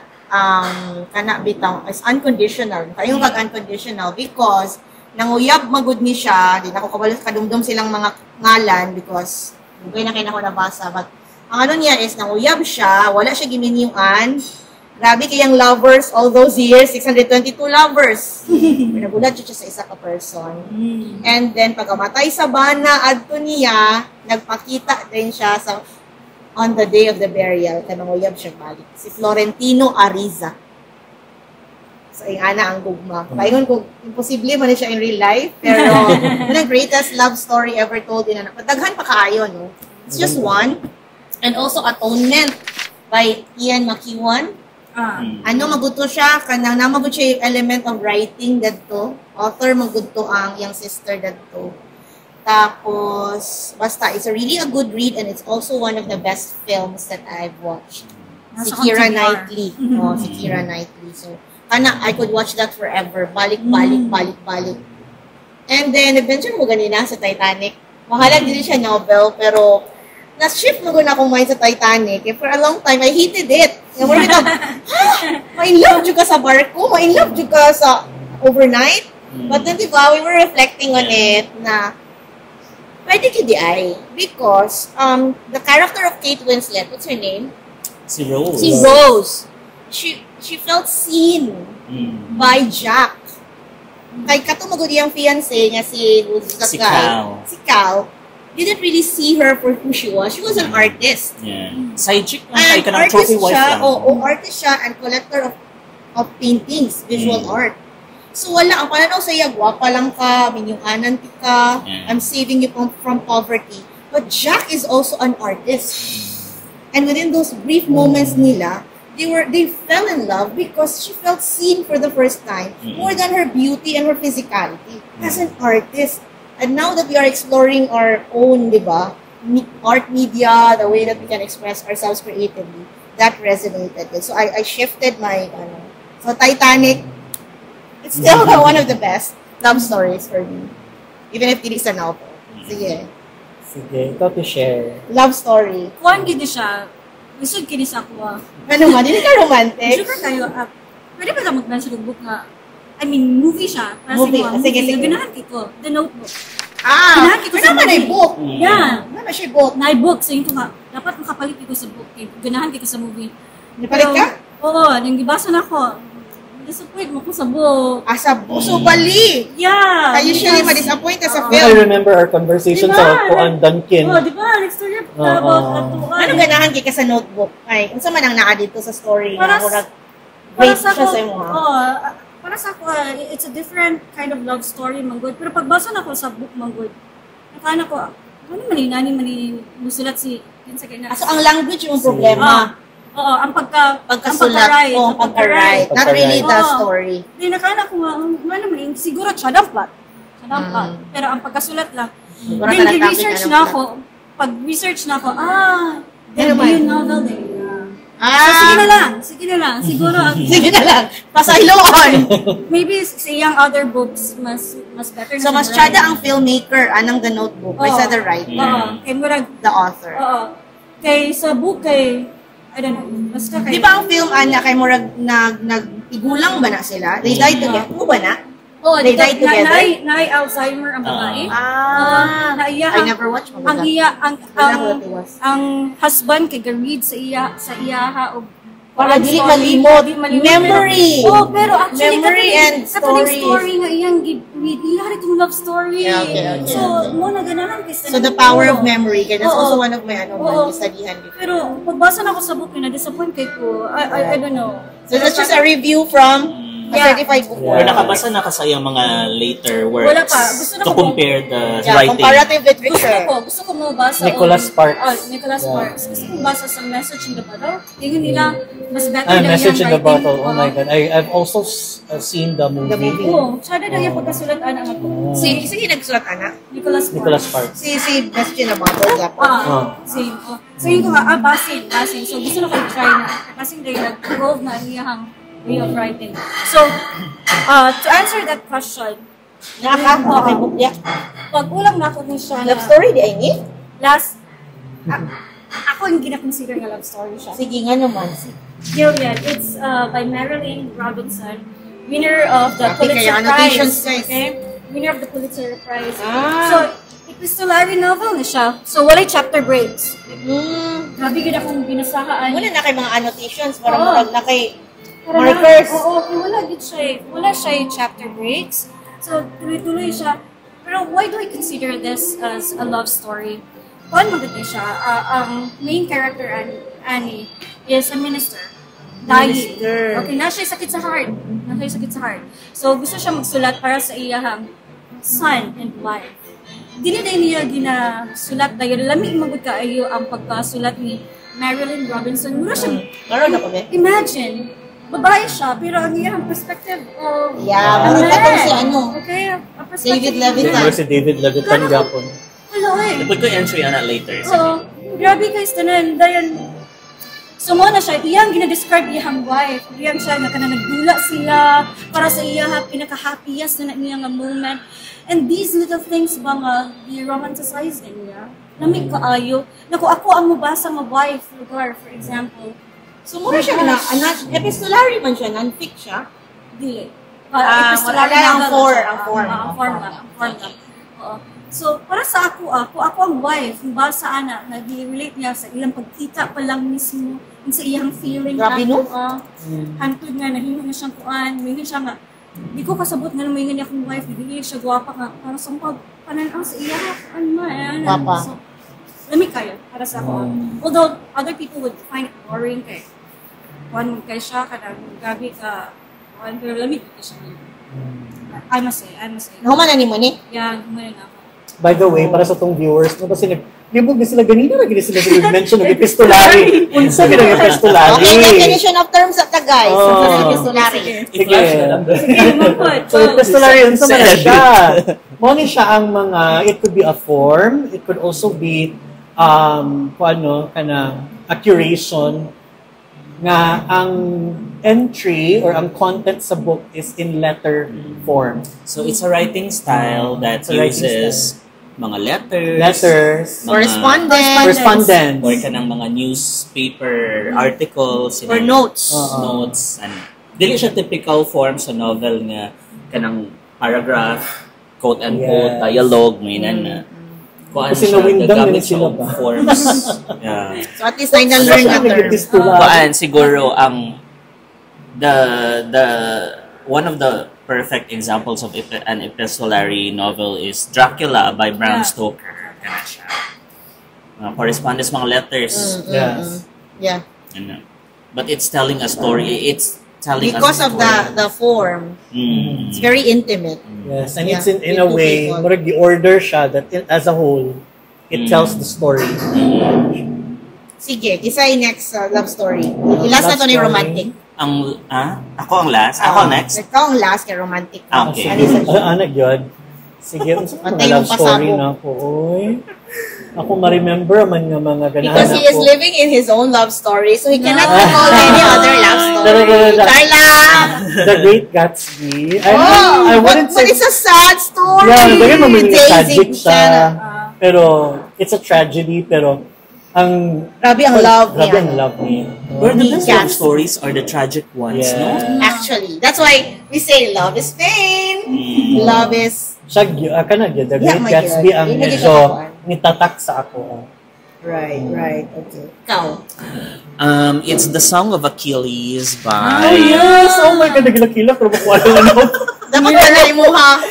kana bitaw is unconditional. Kayong unconditional because nanguyab magud ni siya, di nako kabalo kadumdum silang mga ngalan because okay na ko nabasa but ang ano niya is nanguyab siya, wala siya giminyuan. Grabe kayang lovers all those years, 622 lovers. Nagulat siya sa isa ka person. And then, pagkamatay sa bana, adto niya, nagpakita din siya sa on the day of the burial, kananguyab siya balik. Si Florentino Ariza. So, yung ana ang gugma. Paingon kung imposible man siya in real life, pero the greatest love story ever told in ano. Daghan pa kaayo, no? It's just one. And also, Atonement by Ian McEwan. Ano maguto siya kanang namagud siya yung element of writing dadto, author maguto ang yung sister dadto. Tapos basta it's a really a good read and it's also one of the best films that I've watched. Si Keira Knightley. Si Keira Knightley. So I could watch that forever. Balik. And then eventually mo ganina sa Titanic. Mahalag din siya novel pero na-shift mo na akong mind sa Titanic. For a long time, I hated it. Ma-in-love ka sa barko, ma-in-love ka sa overnight. But then, di ba, we were reflecting on it na pwede ki di ay. Because the character of Kate Winslet, what's her name? Si Rose. Si Rose. She felt seen by Jack. Kay katumagod yung fiancé niya si Cal. Didn't really see her for who she was. She was an artist. Side chick lang kay kanang trophy wife lang. Artist siya and collector of paintings, visual art. So wala, ang pananaw sa iya, gwapa lang ka, minyuhanan ka, I'm saving you from poverty. But Jack is also an artist. And within those brief moments nila, they fell in love because she felt seen for the first time, more than her beauty and her physicality as an artist. And now that we are exploring our own, di ba, art media, the way that we can express ourselves creatively, that resonated. So I shifted my, so Titanic, it's still one of the best love stories for me. Even if it is a novel. Sige, ikaw to share. Love story. Kuhan gini siya, lisod kini sa kuha. Ano man, hindi ka romantic? Sure kayo, pwede ba ka mag-mention ng book nga, movie siya. Movie. Sige. Ganahan ko, The Notebook. Ganahan ko sa movie. Book. Yeah. Ano siya book? Na-book. So yun ko nga, dapat makapalit ko sa book. Ganahan ko sa movie. Napalit ka? Oo, nang gibasa na ako. Disappoint mo ko sa book. Sa book? So, bali. Yeah. I usually ma-disappoint sa film. I remember our conversation sa Kuan Duncan. Di ba? Next story about ano ganahan ka sa Notebook? Ay, kung sa man ang naa dito sa story na para sa ako, para sa ako, it's a different kind of love story, manggod. Pero pagbasa na ako sa book, manggod, nakana ko, ano mani musulat si, yun sa kanya. So, ang language yung problema. Oo, ang Pagkasulat o pagka-write. Not really the story. Hindi, nakala ko nga, ano naman, siguro chadang plot. Pero ang pagkasulat lang. Then, research na ako. Pag-research na ako, debut novel din. So, sige na lang. Siguro, sige na lang. Pasayloon. maybe sa iyang other books, mas better na So, mas chada ang filmmaker, anang The Notebook, kaysa the writer. Kay murag, The author. Kay sa book, I don't know, basta kay... Di ba ang film, kay murag, nag-igulang ba na sila? They died together. Mo ba na? Oh, they died together? Na Alzheimer ang babae. I never watched mo. Ang husband kay garid sa iya o para dili malimot. Memory. Pero actually memory and story nga iyang read itong love story. Okay. So mo na ganahan kasi. So the power of memory, kaya that's also one of my studyhan before. Pero pagbasa na ako sa book na disappoint kay ko. I don't know. So that's just a review from a certified bookworm. Or nakabasa na ka sa iyang mga later works Wala pa. Gusto na to ko compare the writing. Comparative literature. Gusto ko mabasa. Nicholas Sparks. Nicholas Sparks. Gusto ko mabasa sa Message in the Bottle. Tingin nila, mas better na Message in the writing. Bottle. Oh my God. I've also seen the movie. Oo. Tsada na yung pagkasulat anak ako. Sige, nagsulat anak. Nicholas Sparks. Si Message in the Bottle. Same. So yun ko nga, basin. So gusto na ko try na. Kasi they nag-evolve na niyang way of writing. So, to answer that question, Okay, bukya. pag ulang na ako ni siya Love story, di ay ni? last, ako yung gina-consider nga love story siya. Sige nga naman. Gilead. It's by Marilyn Robinson, winner of the Pulitzer kaya annotations, Prize. guys. Okay? Winner of the Pulitzer Prize. So, epistolary novel na siya. So, walay chapter breaks. Grabe yun akong binasahaan. Muna na kay mga annotations, para Oo. na kay Para markers. Wala siya yung chapter breaks. So, tuloy-tuloy siya. Pero why do I consider this as a love story? Paano maganda siya? Ang main character, Annie, is a minister. Dying. Okay, na siya sakit sa heart. So, gusto siya magsulat para sa iyahang son and wife. Dili na niya ginasulat dahil lamig magud kaayo ang pagkasulat ni Marilyn Robinson. Mura siya. Imagine, babae siya, pero ang iyang perspective of Katong si ano. Okay, a perspective. David Levitan. Siguro si David Levitan gapon. Hello eh. Ipag ko entry na later. So, grabe guys, tanan. Dayan, so mo na siya, iyang ginadescribe iyang wife. Iyang siya, na nagdula sila para sa iyang pinaka-happiest na niya nga moment. And these little things ba nga, i-romanticize din niya. Lamig kaayo. Naku, ako ang mabasa nga wife, lugar, for example. So, mura siya na, epistolary man siya, non-fic siya. Dili. Epistolary ang form. Ang form lang. Oo. So, para sa ako ang wife, basa ana, nag-relate niya sa ilang pagkita pa lang mismo, sa iyang feeling. Grabe, no? Hantod nga, nahinga na siyang kuan, mingan siya nga, di ko kasabot nga naman niya akong wife, di siya gwapa nga, para sa pagpananaw sa iya, Papa. So, lamig kayo, para sa ako. Although, other people would find it boring kay, kuan kay siya, kadang gabi ka, pero lamig ka siya. I must say. Human na ni mo ni? Yeah, humanin ako. By the way, para sa tong viewers, no kasi libog na sila ganina lagi sila mention ng epistolary. Unsa gyud ang epistolary? Okay, definition of terms at guys. Epistolary. Sige. So, So epistolary unsa man siya? Mo ni siya ang mga, it could be a form, it could also be kanang accuracy nga ang entry or ang content sa book is in letter form. So it's a writing style that uses mga letters, Correspondence, or kanang mga newspaper articles, or notes. Notes, and dili siya typical form sa novel nga kanang paragraph, quote unquote, dialogue, mainan na. Kasi nawindang din sila ba? Forms. Yeah. So at least I na-learn na term. Kuan siguro ang the one of the perfect examples of an epistolary novel is Dracula by Bram Stoker. Kana siya. Correspondence, mga letters. Yes. Yeah. But it's telling a story. It's telling Because a of story. the form. It's very intimate. Yes, and it's in a way, murag the order siya that as a whole, it tells the story. Sige, kisay next love story. Last na to ni Love story. romantic. Ako ang last. Ako next. Ikaw ang last kay romantic. Okay. Anak yun. Sige, unsa mga Antay love mong story pasabog. na ako. Oy. Ako ma-remember man nga mga ganahan Because he is ako. living in his own love story, so he cannot recall any other love story. Da-da-da-da. Carla! The Great Gatsby. Oh, I wouldn't but say... it's a sad story. Yeah, bagay mo may Daisy tragic siya. Shanna. Pero, it's a tragedy, pero ang... Grabe ang love niya. Grabe ang love niya. Where the best love Yes. stories are the tragic ones, Yeah. no? Actually, that's why we say love is pain. Love is... Siya, ka na, The Yeah, Great my Gatsby God. ang Hindi medyo ka nitatak sa ako. Right, okay. Ikaw. It's the Song of Achilles Oh, by... yes! Oh my God, nagilakilak, pero makuha lang ano. Dapat na mo ha.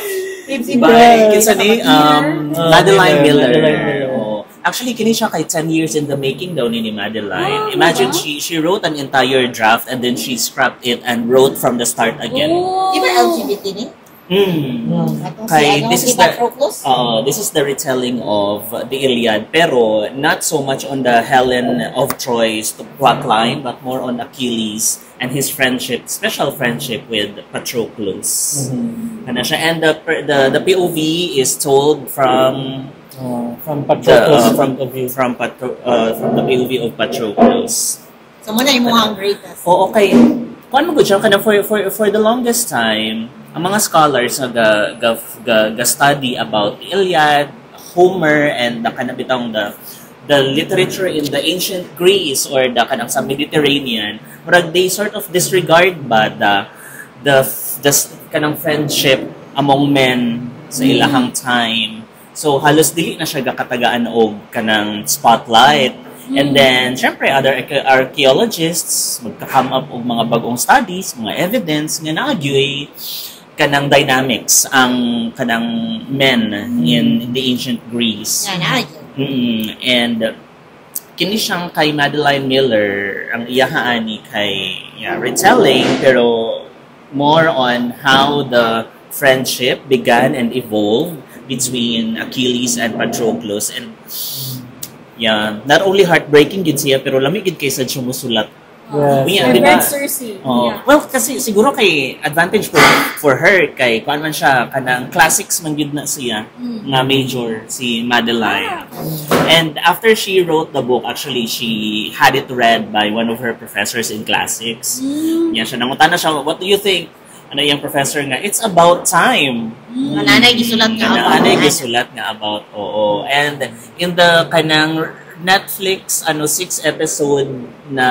Tipsy By, Yes. kinsa ni, Madeline Miller. Madeline Miller. Oh. Actually, kini siya kay 10 years in the making daw ni Madeline. Imagine, she wrote an entire draft and then she scrapped it and wrote from the start again. Di ba LGBT ni? Atong Kay, this si is the Patroclus? this is the retelling of the Iliad, pero not so much on the Helen of Troy's plotline, but more on Achilles and his friendship, special friendship with Patroclus. Ano siya, and the POV is told from From Patroclus' point of view. from the POV of Patroclus. So muna yung mga greatest. Oo, okay. Kung ano mo siya, kana for the longest time, ang mga scholars na study about Iliad, Homer, and the kanabitang the literature in the ancient Greece or the kanang sa Mediterranean, murag they sort of disregard ba the kanang friendship among men sa ilahang time. So halos dili na siya gakatagaan og kanang spotlight. And then, syempre, other archaeologists magka-come up og mga bagong studies, mga evidence nga naagyoy kanang dynamics ang kanang men in the ancient Greece. And kini siyang kay Madeline Miller, ang iyahaani kay retelling, pero more on how the friendship began and evolved between Achilles and Patroclus. And not only heartbreaking gid siya, pero lamig gid kay sad sumusulat. Yes. Di ba? Cersei. Well, kasi siguro kay advantage for her kay kuan man siya kanang classics man gyud na siya nga major si Madeline. And after she wrote the book, actually she had it read by one of her professors in classics. Siya nangutana siya, what do you think? Ano yung professor nga, it's about time. Nanay gisulat nga about. Nanay gisulat nga about, oo. And in the kanang Netflix 6-episode na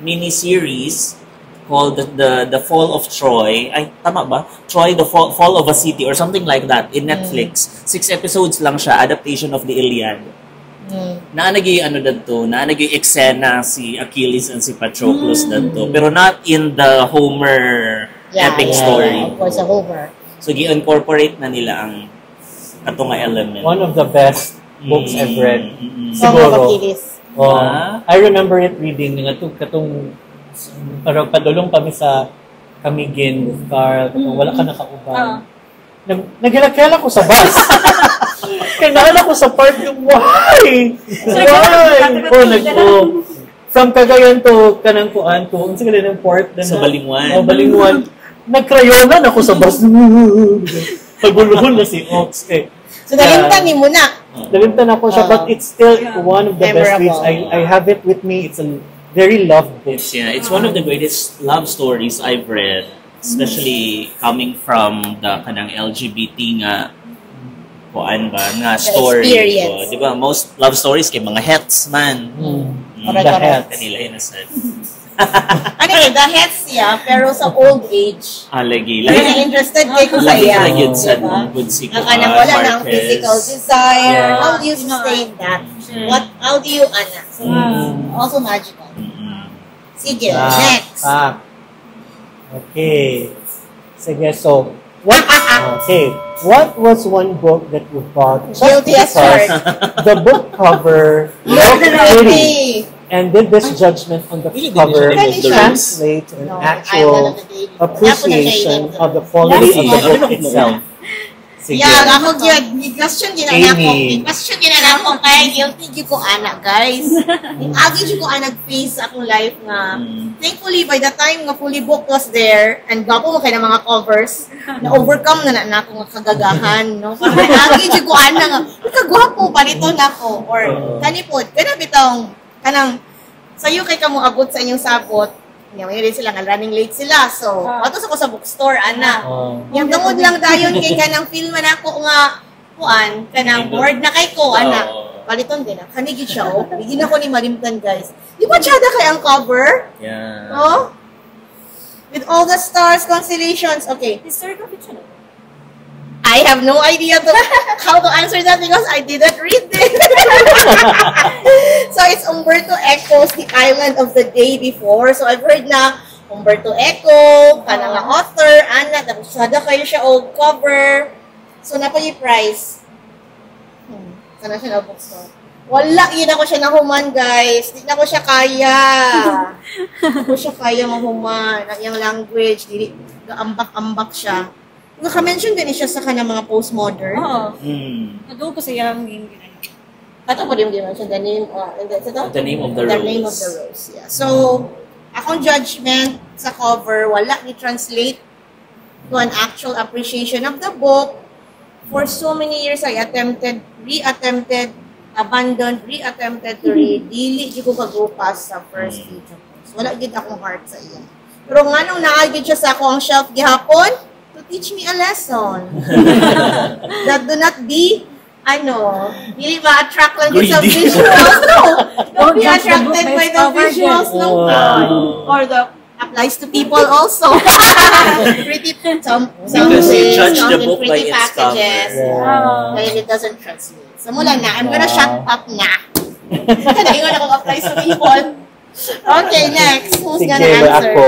mini-series called the Fall of Troy. Ay, tama ba? Troy, the Fall of a City or something like that in Netflix. 6 episodes lang siya, adaptation of the Iliad. Naanagay naanagay eksena si Achilles and si Patroclus dadto. Pero not in the Homer epic story. Of course, a Homer. So, gi-incorporate na nila ang katong nga element. One of the best books I've read. Song of Siguro. Achilles. I remember it reading nga katong parang padulong kami sa Camiguin, Carl, katong wala ka nakauban. Nagilakela ko sa bus. Kinala ko sa park yung, why? From Cagayan to kanang kuan to, unsa gali ng port Sa Balingwan. Balingwan. Nagkrayonan ako sa bus. Paguluhon na si Ox eh. So, nalimtan ni mo na. Nalimtan ako siya, but it's still one of the best reads. Memorable. I have it with me. It's a very loved book. It's one of the greatest love stories I've read, especially coming from the kanang LGBT nga kuan ba nga story. experience. So, di ba most love stories kay mga hets man. Correct, The correct. Hets. Kanila inasad. Ano yun, the hets siya, pero sa old age. Lagi. Kaya na-interested kay ko sa Lagi iya. yun sa Diba? good si Ang kanang wala na ang Marquez. physical desire. Yeah. How do you sustain that? How do you, So, also magical. Sige, next. Okay. Sige, so, what was one book that you bought just Guilty as because charged. the book cover looked pretty Pretty. and did this judgment on the Really cover didn't know the translate an No, I actual wanted the baby. appreciation of the quality of the book itself? Sige. Yeah, ako gyud question din na ako. Amy. Question din na ako kay guilty gyud ko ana, guys. Agi gyud ko ana face akong life nga. Thankfully by the time nga fully booked was there and gapo mo kay na mga covers, na overcome na ako nga kagagahan, no. Parang agi gyud ko ana nga, kagwapo palito nako or kanipod kana bitong kanang sayo kay kamo abot sa inyong sabot. Yung rin sila nga running late sila. So, atos ako sa bookstore ana. Yung tungod lang dayon kay kanang film man ako nga kuan, kanang board na kay ko ana. Paliton din. Kanigi siya oh. Bigyan ako ni Marimtan, guys. Di ba tsada kay ang cover? Yeah. Oh? With all the stars, constellations. Okay. Historical fiction. I have no idea how to answer that because I didn't read it. So it's Umberto Eco's The Island of the Day Before. So I've heard na Umberto Eco, kanang nga author, ana, tapos sada kayo siya o cover. So na pa yung price. Sana siya na bookstore. Wala, yun ako siya nahuman, guys. Di na ko siya kaya. Di ko siya kaya mahuman. Yung language, ambak-ambak siya. Naka-mention din siya sa kanyang mga postmodern. Oo. Mm. Nag-go ko sa iyang game. Ato po din mention the name, The Name of the The Rose. Name of the Rose, yeah. So, akong judgment sa cover, wala ni-translate to an actual appreciation of the book. For so many years, I attempted, abandoned, reattempted to read. Dili, di ko kagrupas sa first video. So, wala gid akong heart sa iya. Pero nga nung naagid siya sa ako ang shelf gihapon, to teach me a lesson. That do not be, hindi ma-attract lang din sa visuals. No! Don't be attracted by the visuals. No. Or the applies to people also. Pretty, some Because you ways, judge the in book by pretty its packages. cover. Kaya it doesn't translate. So mula na, I'm gonna shut up na. Kada ingon akong apply sa people. Okay, next. Who's Sige, gonna answer? ako.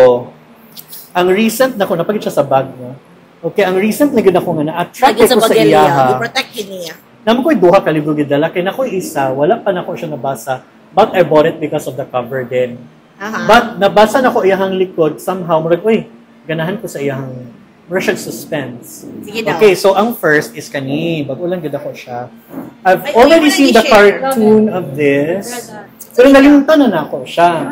Ang recent na ko, napagit siya sa bag niya. Okay, ang recent na gid ako nga na-attract Lagi ko sa Baguelia, iya. i-protect yun niya. Naman ko'y duha ka libro gidala, kaya na ko'y isa, wala pa na ko siya nabasa, but I bought it because of the cover din. But nabasa na ko iyahang likod, somehow, murag, uy, ganahan ko sa iyahang Russian suspense. Sige daw. Okay, so ang first is kani, bago lang gid ako siya. I've Ay, already ayun, seen the i-share. cartoon of this, pero nalimutan na ako siya.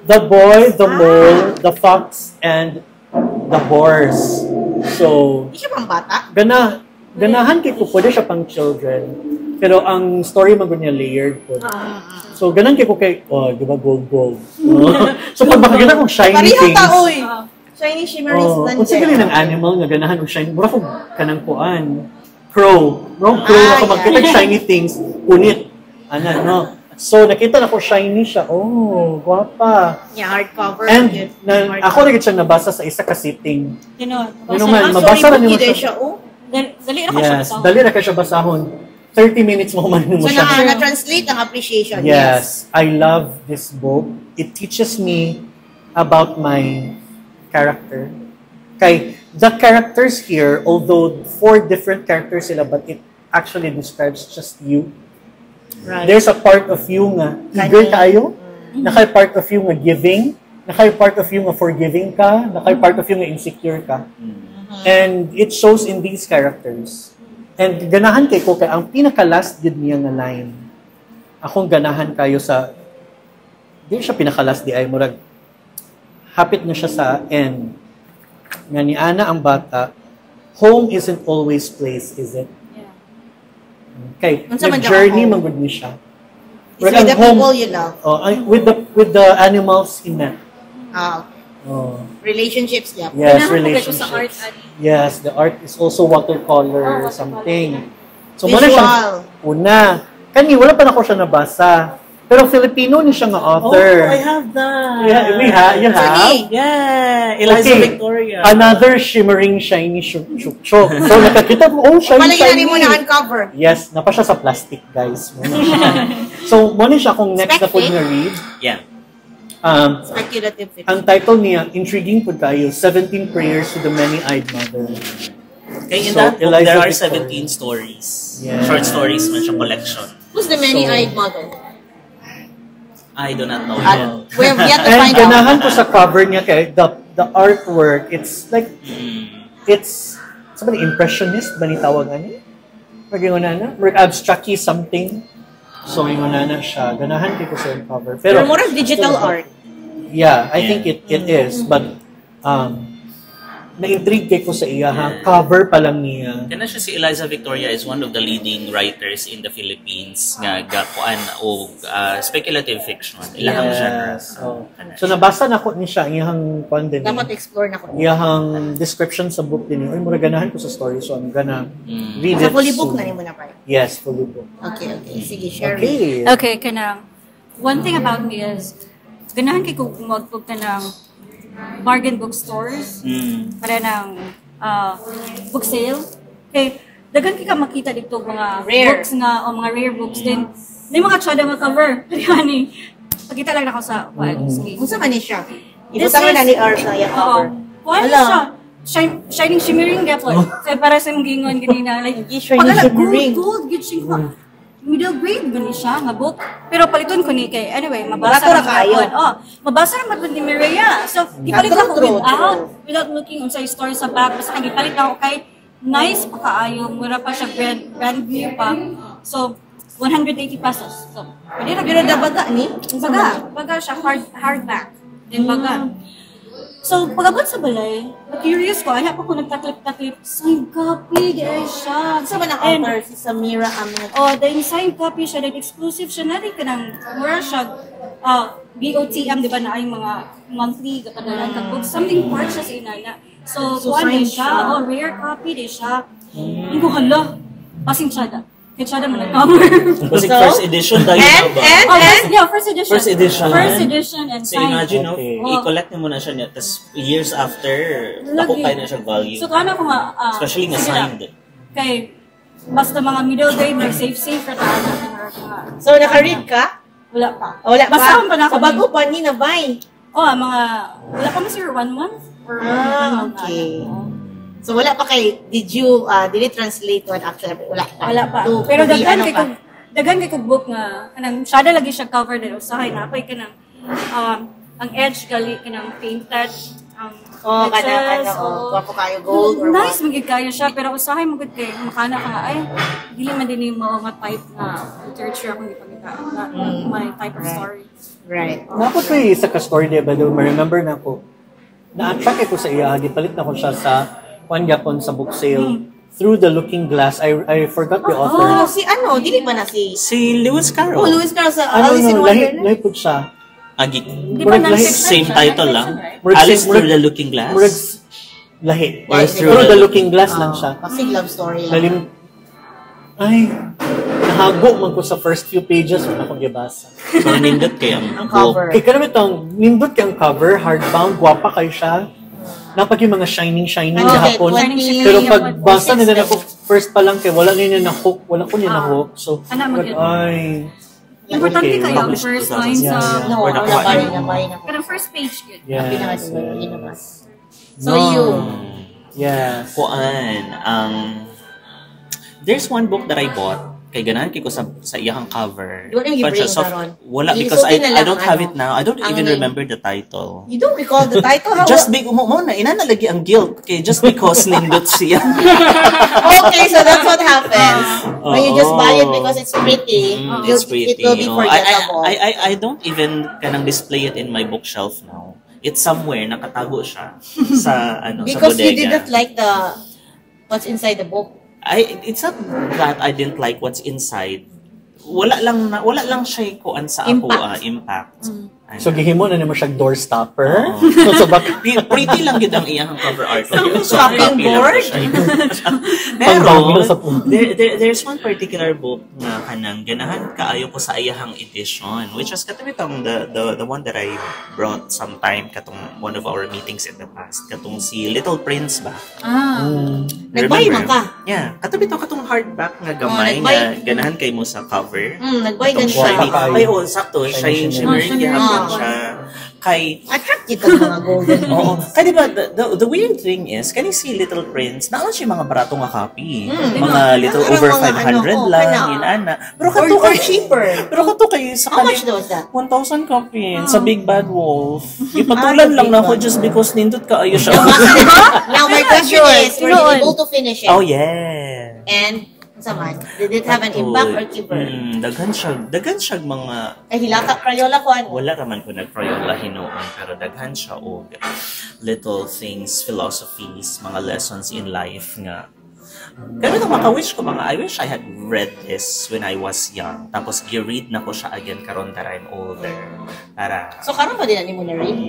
The Boy, the Mole, the Fox, and the Horse. So, Hindi siya pang bata? ganahan kay ko, pwede siya pang children. Pero ang story man niya layered po. So, ganan kay ko kay, di ba, gold. So, pag makagana kong shiny Pareho things. ta, oy! Shiny, shimmery, Kung sige ng animal nga ganahan og shiny, mura ko kanang kuan. Crow. No, crow ako magkita og shiny things, punit. No. So, nakita na ko shiny siya. Oh, guwapa. Yeah, hardcover. And ako rin siya nabasa sa isa ka sitting. Ano Man, mabasa rin mo siya. siya, oh. Dali na ka siya Yes, kasama. dali na ka siya basahon. 30 minutes mo kumanin mo So, siya. na-translate ang appreciation. Yes, I love this book. It teaches me about my character. Kay the characters here, although 4 different characters sila, but it actually describes just you. Right. There's a part of you nga eager kayo, nakay part of you nga giving, nakay part of you nga forgiving ka, nakay part of you nga insecure ka. And it shows in these characters. And ganahan kay ko kay ang pinaka-last gid niya nga line. Akong ganahan kayo sa di siya pinaka-last di ay murag hapit na siya sa end. Nga ni Ana ang bata, home isn't always place, is it? Okay, Unsa man daw journey ang home? magud ni siya. It's with the people you love. With the animals he met. Relationships, yeah. Yes, Ganahan ko kay ko sa art, relationships. Ani. Yes, the art is also watercolor watercolor. something. So muna siya Visual. una. Kani wala pa na ko siya nabasa. Pero Filipino ni siya nga author. Oh, I have that. You have? Actually, Yeah, Eliza Okay. Victoria. Another shimmering, shiny shuk. So nakakita ko, oh, shiny, palagi shiny. mo na uncover. Yes, napa siya sa plastic, guys. Muna siya. So, muna siya kung next na po Spec niya read. Yeah. Speculative fiction. Ang title niya, intriguing po tayo, 17 Prayers to the Many-Eyed Mother. Okay, in So, that book, Eliza there are Victoria. 17 stories. Yeah. Short stories man siya collection. Who's the many-eyed mother? I do not know We yet. have yet to And find ganahan out. ko sa cover niya kay the artwork, it's like it's sa ba impressionist ba ni tawag ani? Maging na, abstract something. So yung na siya, ganahan ko sa yung cover. Pero more of digital art. Yeah, I think it is, but na-intrigue ko sa iya ha. Cover pa lang niya. Kana siya si Eliza Victoria is one of the leading writers in the Philippines nga gakuan o speculative fiction. Ilahang genre. So nabasa na ko ni siya iyang din. Dapat explore na ko. Iyang description sa book din. Oy mura ganahan ko sa story so I'm gonna read Sa it. fully book na nimo na pa. Yes, fully book. Okay. Sige, share. Okay, kanang one thing about me is ganahan kay ko magpug ng bargain bookstores para ng book sale. Okay, dagan kay ka makita dito mga books nga o mga rare books din. May mga tsada nga cover. Yani, pagkita lang ako sa Unsa man ni siya? Ibutang na ni Art na yung cover. Ano siya? Shining shimmering gapon. Kaya para sa mong gingon ganina like shimmering. Gold gid siya. Middle grade gani siya nga book. Pero paliton ko ni kay anyway, mabasa Barato ra ra kayo. Mabasa ra man ni Mireya. So, gipalit ako without looking unsay story sa back. Basta gipalit ako kay nice pa kaayo, mura pa siya brand new pa. So, 180 pesos. So, pwede ra Pero dabaga ni? Baga siya hardback. Then baga. So, pag-abot sa balay, curious ko, anak ako nagtaklip-taklip, signed copy, gaya siya. Sa ba na-offer si Samira Ahmed? Then signed copy siya, then exclusive siya na rin ka ng mura siya, BOTM, di ba na ay mga monthly, kapadalan ka books, something part siya sa inana. So kuhan din siya, rare copy din siya. Hindi ko hala, pasing siya da. Kaya siya da man nag-cover. Kasi first edition dahil na ba? Yeah, first edition. First edition and So signed. imagine, i-collect mo na siya niya, tapos years after, nakukay na siya value. So kano ko nga, especially nga signed. Kay, basta mga middle grade, safe ra tayo. So, naka-read ka? Wala pa. Wala pa? Basta pa na ako. Bago pa ni na bay? Wala pa mo sir, 1 month? Or 1 month. Okay. So, wala pa kay, did you translate one actually? Wala pa. Wala pa. Pero dagan kay kog book nga, kanang shada lagi siya cover din. Usahay na, ako'y kanang, ang edge gali, kanang painted, wapo kayo gold or nice magig kayo siya, pero usahay mo gud kay makana ka nga, ay, dili man din yung mga type na literature akong ipagita, my type of story. Right. Napot ko isa ka story, diba? Ma-remember na ko, na-attract ko sa iya, gipalit na ko siya sa one yapon sa book sale. Through the Looking Glass. I forgot the author. Si ano? Dili ba na si Lewis Carroll. Lewis Carroll sa Alice in Wonderland. Lahi po siya. Di ba Same title lang. Alice Through the Looking Glass. Lahi. Through the Looking Glass lang siya. Kasi love story lang. Nahago man ko sa first few pages wala akong gibasa. So, nindot kayo ang cover. Kaya kanami itong, nindot kang cover, hardbound, guwapa kayo siya. Napag yung mga shining gahapon. Pero pag basa nila ako first pa lang kay wala niya na hook, wala ko niya na hook. So, importante kayo ang first line sa wala na. Pero first page good. Yes. So you. Yes. There's one book that I bought. Kay ganahan ko sa iyang cover. Doon yung i-bring karon. Wala, because I don't have it now. I don't even remember the title. You don't recall the title? Just inanalagi ang guilt. Okay, just because nindot siya. Okay, so that's what happens. When you just buy it because it's pretty, it's pretty. It will be forgettable. I don't even kanang display it in my bookshelf now. It's somewhere, nakatago siya sa sa bodega. Because you didn't like what's inside the book. It's not that I didn't like what's inside. Wala lang siya kuan sa ako impact. So gihimo na nimo siyang door stopper. So pretty lang gid ang iyang cover art. So shopping board. Pero there's one particular book na kanang ganahan kaayo ko sa iyang edition, which was katong the one that I brought sometime katong one of our meetings in the past, katong si Little Prince ba. Nagbay man ka? Yeah, katong hardback nga gamay nga ganahan kay mo sa cover. Nagbay gan siya. Ay, sakto. Shimmering gihapon siya. Kay Attracted ka sa mga golden Oo. things. Kaya diba, the weird thing is, kani si Little Prince, naon siya mga barato nga copy. Mga little Parang over mga 500 ano, lang, kana. inana. Pero Or, kato or kay cheaper. Pero kato kayo sa How much was that? 1,000 copies sa Big Bad Wolf. Ipatulan lang na ako just because nindot ka ayo siya. Now, my question is, were you able to finish it? Oh yeah. And, sa man, did it have an impact or keeper? Daghan siya mga Ay, hilaka, Crayola ko ano? wala raman ko nag-Crayola hinuon pero daghan siya og little things, philosophies, mga lessons in life nga. Pero maka-wish ko mga, I wish I had read this when I was young. Tapos gi-read na ko siya again karon that I'm older. Para So, karon pa din ani mo na read?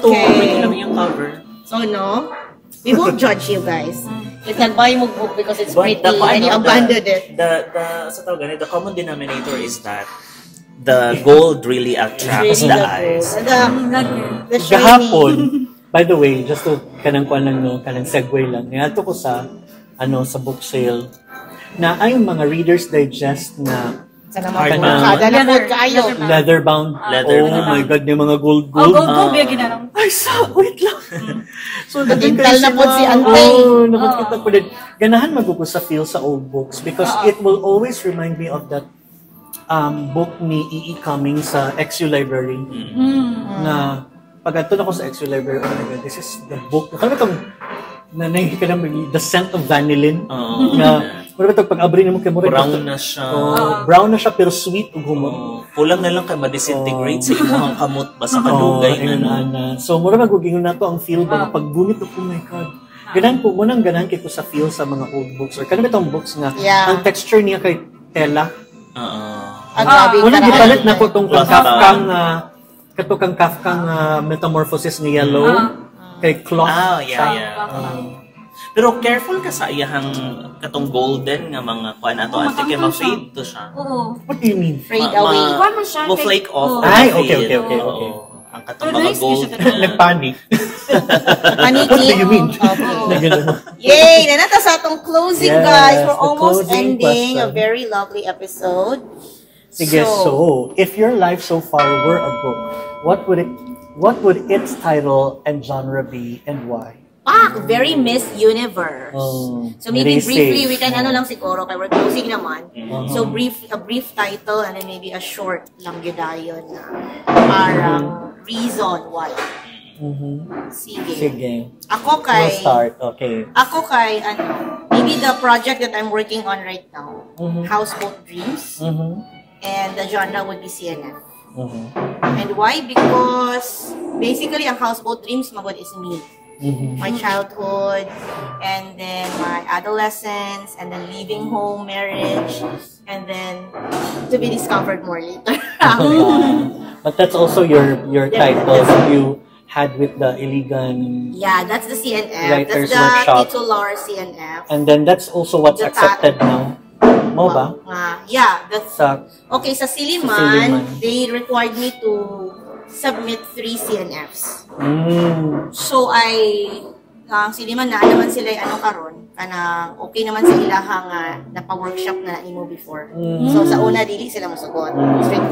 Pwede lang yung cover. So, no? We won't judge you guys. You can buy mo book because it's But pretty the, and you abandoned it. Sa tawag ganito, the common denominator is that the gold really attracts the eyes. The shiny. Gahapon, by the way, just to kanang kuan lang no, kanang segue lang. Niadto ko sa sa book sale na ay mga Reader's Digest na Sana Hard mga bound. kada na po kayo. leather-bound. Leather Oh na. my God, yung mga gold. Gold, biya ginarang. Ay, wait lang. So, Nadintal na po si Antay. Oh, nakikita ko din. Ganahan magugo sa feel sa old books because it will always remind me of that book ni E.E. Cummings sa XU Library. Na, pag ato na ko sa XU Library, oh my God, this is the book. Nakala itong, nanay ka naman, The Scent of Vanillin. Na, pero ito, pag abri mo kay Mura, Brown na siya. brown na siya, pero sweet ug humot. Kulang na lang kay ma-disintegrate sa imong kamot ba sa kadugay na. Ana. So, mura magugingon na to ang feel ba paggunit ko, oh my God. Ganahan po, munang ganahan kay ko sa feel sa mga old books. Or kanang itong books nga, Yeah. ang texture niya kay tela. Ang grabe Munang karaan. gipalit na ko tong Cloth. Kafkang metamorphosis ng yellow. Kay cloth. Yeah. Pero careful ka sa iyahang katong golden nga mga kuan ato ante kay ma-fade to siya. Oo. What do you mean? Fade away. Kuwan mo siya. Mo-flake off. or Ay, ma-fade. okay. Oo. Ang katong Pero mga nice gold. siya ka- Nagpanic. Paniki. What do you mean? Okay. Yay! Nanata sa atong closing, Yes, guys. We're the almost closing ending a question. very lovely episode. Sige, so, if your life so far were a book, what would its title and genre be and why? Very Miss Universe. Oh, So maybe very briefly, safe. we can ano lang siguro, kaya we're closing naman. So a brief title and then maybe a short lang yudayon na parang reason why. Sige. Sige. Ako We'll kay, start. Okay. maybe the project that I'm working on right now, Houseboat Dreams, and the genre would be CNF. And why? Because basically, ang Houseboat Dreams, magod is me. My childhood, and then my adolescence, and then leaving home, marriage, and then to be discovered more later. But that's also your title that you had with the Iligan, Yeah, that's the CNF. Writers That's the Workshop. titular CNF. and then that's also what's The accepted now. Mo ba? Yeah, that's Sa okay. Sa Siliman, Siliman. they required me to submit 3 CNFs. So Siliman na naman sila karon kanang okay naman sa ilahang napa-workshop na nimo before. So sa una dili sila mosugot. Straight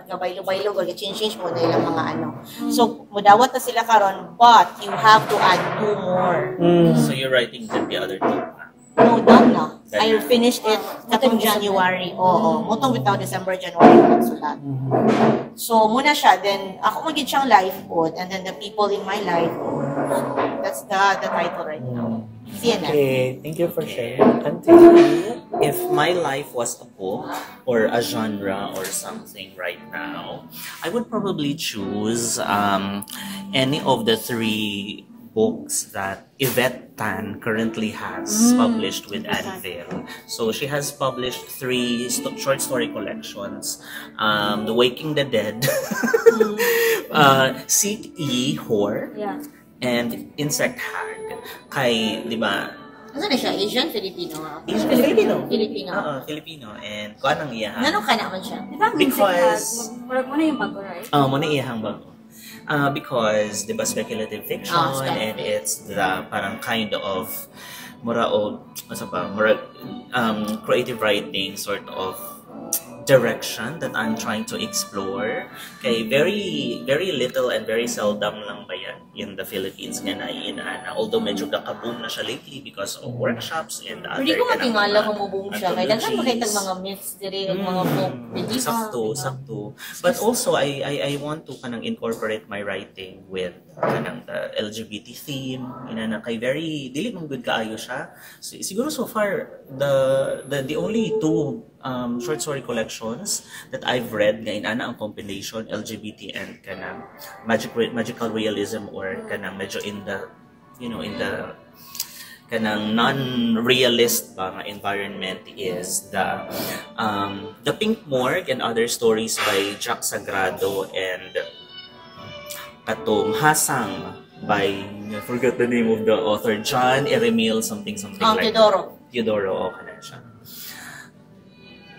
gabay-lo or change mo na ilang mga So mudawat na sila karon, but you have to add 2 more. So you're writing the other two. No, done na. I finished it katong January. Oo. Motong bitaw December, January ko nagsulat. So, muna siya. Then, ako magiging siyang life pod. And then, the people in my life. That's the title right now. CNF. okay, thank you for sharing. Continue. If my life was a book or a genre or something right now, I would probably choose any of the 3 books that Yvette Tan currently has published with Anvil. So she has published 3 short story collections. The Waking the Dead, Seek E, Whore, Yeah. and Insect Hag. Kay, di ba, Ano na siya? Asian? Filipino? Filipino. Filipino. Oo, Filipino. And kung anong iyahan. Nanong ka naman siya? Di ba, Because- Murag mo na yung bago, right? Muna iyahang bago. Because, di ba, speculative fiction, and it's the parang kind of creative writing, sort of direction that I'm trying to explore. Kay very very little and very seldom lang ba yan in the Philippines nga na inaana. Although medyo naka-boom na siya lately because of workshops and other Hindi ko kanang matingala mga kung mabuong siya. Kaya daghan makita anthologies. mga myths diri ug mga book. Sakto. But also, I want to kanang incorporate my writing with kanang the LGBT theme. Inana kay very dili man good kaayo siya. Siguro so far the only two short story collections that I've read nga inana ang combination LGBT and kanang magical realism or kanang medyo in the in the kanang non-realist ba nga environment is the Pink Morgue and Other Stories by Jack Sagrado and katong Hasang by I forgot the name of the author, John Eremil something like Teodoro kana siya.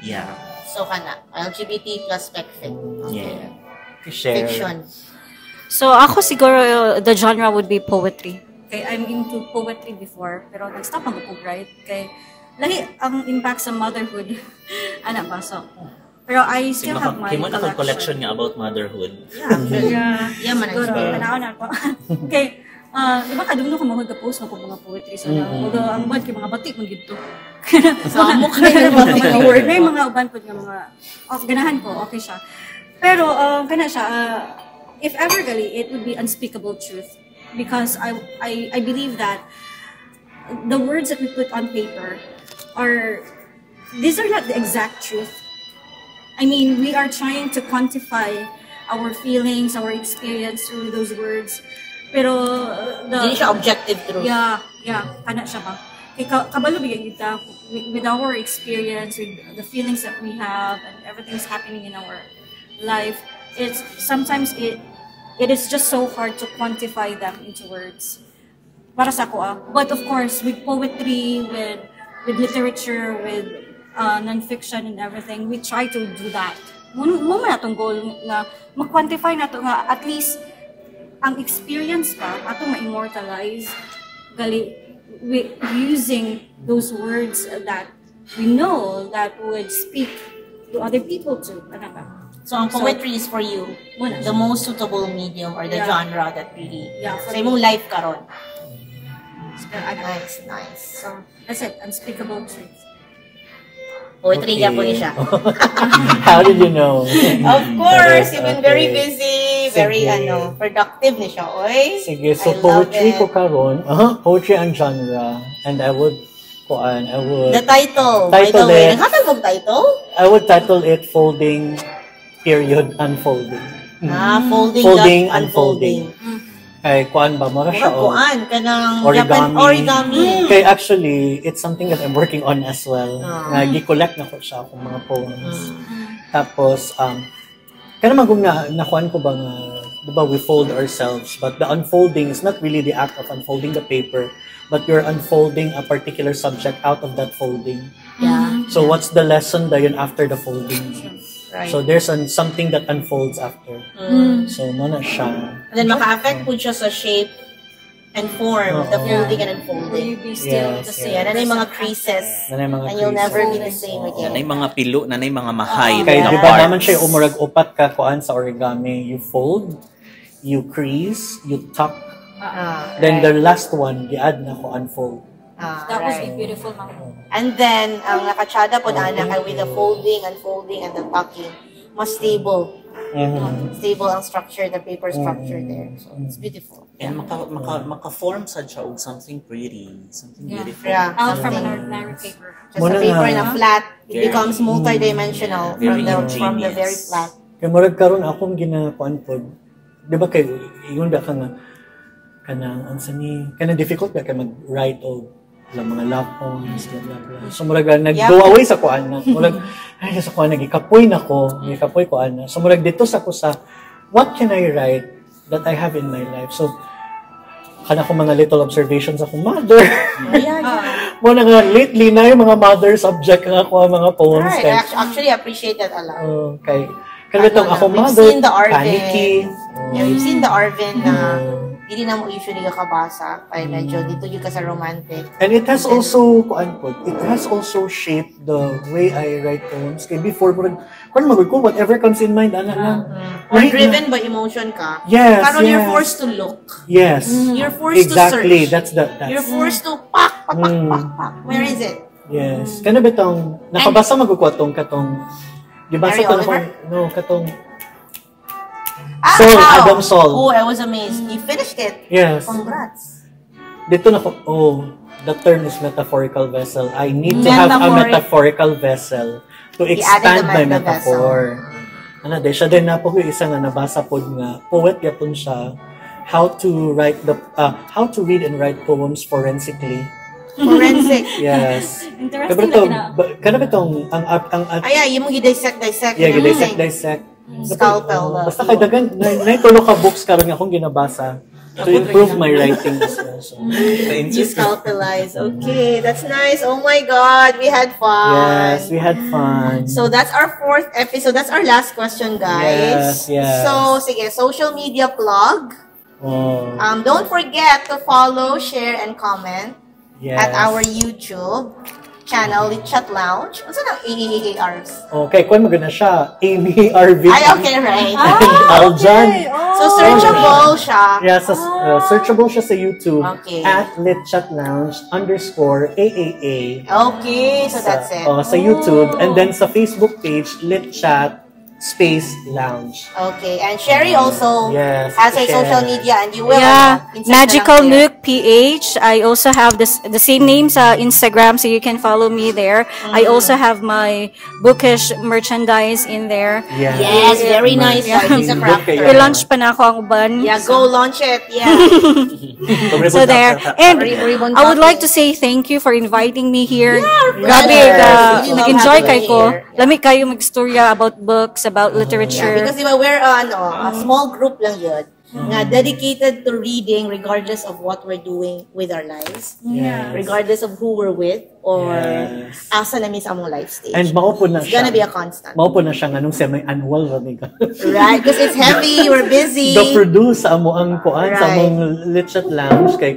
Yeah. So kana LGBT plus spec-fic. Yeah. Share. Fiction. So ako siguro the genre would be poetry. Kay I'm into poetry before pero nag-stop ako write kay lahi ang impact sa motherhood. Ana ba so. Pero I still have my collection nga about motherhood. Yeah, man. Siguro, panahon na po. Okay. Diba kadungno ko mag-post ng mga poetry sa although ang bad kay mga batik man gito. So amo ka na mga word may mga uban po nga mga ganahan ko okay siya. Pero kana siya if ever gali it would be unspeakable truth because I believe that the words that we put on paper these are not the exact truth. I mean, we are trying to quantify our feelings, our experience through those words. Pero hindi siya objective truth. Yeah, kana siya ba? Kabalo bigyan kita with our experience, with the feelings that we have and everything's happening in our life. It's sometimes it is just so hard to quantify them into words. Para sa ako But of course, with poetry, with literature, with non-fiction and everything, we try to do that. Mo man atong goal na ma-quantify nato nga at least ang experience pa atong ma-immortalize using those words that we know that would speak to other people too. So ang poetry is for you the most suitable medium or the genre that really sa imong life karon. Nice. So that's it, unspeakable truth. Poetry niya po siya. How did you know? Of course, you've been very Okay. busy, very productive ni siya, oy. Sige, so I love poetry it. ko karon, poetry ang genre, and I would The title, by the Title way. it. Naghatag mong title? I would title it Folding, period, Unfolding. Folding, Folding, dot unfolding. Kay kuan ba mo ra siya Murag kuan, kanang origami. origami. Kay actually, it's something that I'm working on as well. Nga gi-collect na ko siya akong mga poems. Tapos kana magum na nakuan ko ba nga, 'di ba, we fold ourselves, but the unfolding is not really the act of unfolding the paper, but you're unfolding a particular subject out of that folding. Yeah. So what's the lesson dayon after the folding? Right. So there's something that unfolds after. So mo na siya. And then maka-affect po siya sa shape and form, the folding and Will unfolding. you be still Yes, the yes. same? Yeah, nanay mga creases. Nanay mga And you'll creases. never be the same again. Nanay mga pilo, nanay mga mahay. Kaya na di ba parts. naman siya umurag upat ka kuan sa origami. You fold, you crease, you tuck, then the last one, i-add na ko unfold. That was a beautiful moment. And then, ang nakatsada po na kay with the folding, unfolding, and the tucking, mas stable. Stable ang structure, the paper structure there. So, it's beautiful. And maka-form sad siya og something pretty, something beautiful. Yeah, Out from an something. ordinary paper. Just a paper na flat, it Very- becomes multidimensional Very from the very ingenious. flat. Kaya murag karon akong ginakuan pod. Di ba kay ingon ba ka nga kanang unsa ni kanang difficult ba kay mag-write og mga love poems, blah blah. So murag nag-go away sa kuan na. Murag ay sa kuan nagikapoy na ko, gikapoy ko ana. So murag dito sa ko sa what can I write that I have in my life. So kana ko mga little observations akong mother. Mo na nga lately na yung mga mother subject nga ako mga poems Right, kay. I actually appreciate that a lot. Kay kanitong ako We've mother, seen the Arvin. panicky. Yeah, we've seen the Arvin na hindi na mo usually kakabasa. Kaya medyo dito yung ka sa romantic. And it has also, it has also shaped the way I write poems. Kaya before, whatever comes in mind, ana lang. Or driven by emotion ka. Yes, Karon yes. you're forced to look. Yes. You're forced Exactly. to search. That's You're forced to pak. Where is it? Yes. Kana bitong nakabasa magkukwatong katong di ba Mary sa Oliver? katong Soul, wow. Adam Soul. Oh, I was amazed. You finished it. Yes. Congrats. Dito na the term is metaphorical vessel. I need to have a metaphorical vessel to expand my metaphor. Ano, de siya din na po yung isa nga nabasa po nga poet yapon siya how to read and write poems forensically. Forensic. Yes. Interesting Pero na kana bitong ang Yung mga dissect. yeah, dissect. Scalpel. Basta kay dagan na tulo ka books karon nga akong ginabasa to improve my writing as well. So, You scalpelize. Okay, that's nice. Oh my God, we had fun. yes, we had fun. So that's our 4th episode. That's our last question, guys. Yes. So, sige, social media plug. Don't forget to follow, share, and comment at our YouTube channel, Litchat Lounge. Ano ang AARs? Okay, kung maganda siya, Amy Arvin. Ay, okay, right. And Aljan. So, searchable siya. Yes, searchable siya sa YouTube Okay. at Litchat Lounge _AAA. Okay, so that's it. Sa YouTube. And then sa Facebook page, Litchat Lounge. Okay, and Sherry also Yes, has her share. social media, and you will. insert Magical na lang there. Nook PH. I also have the same name sa Instagram, so you can follow me there. I also have my bookish merchandise in there. Yeah. Yes, very nice. Yeah. He's a crafter. Yeah. I-launch pa na ako ang uban. Yeah, go launch it. Yeah. So there. And Ribbon I would like cutting. to say thank you for inviting me here. Grabe, Yes. Nag-enjoy Love kay having ko. you here. Lami kayo magstorya about books, about Yeah, literature. because diba, we're a small group lang yun na dedicated to reading regardless of what we're doing with our lives. Yes. Regardless of who we're with or Yes. asa namin sa among life stage. And maupo na It's siya. gonna be a constant. Maupo na siya nga nung semi-annual rami ka. Right? Because it's heavy, we're busy. The produce sa amo ang kuan sa Right. among Litchat Lounge kay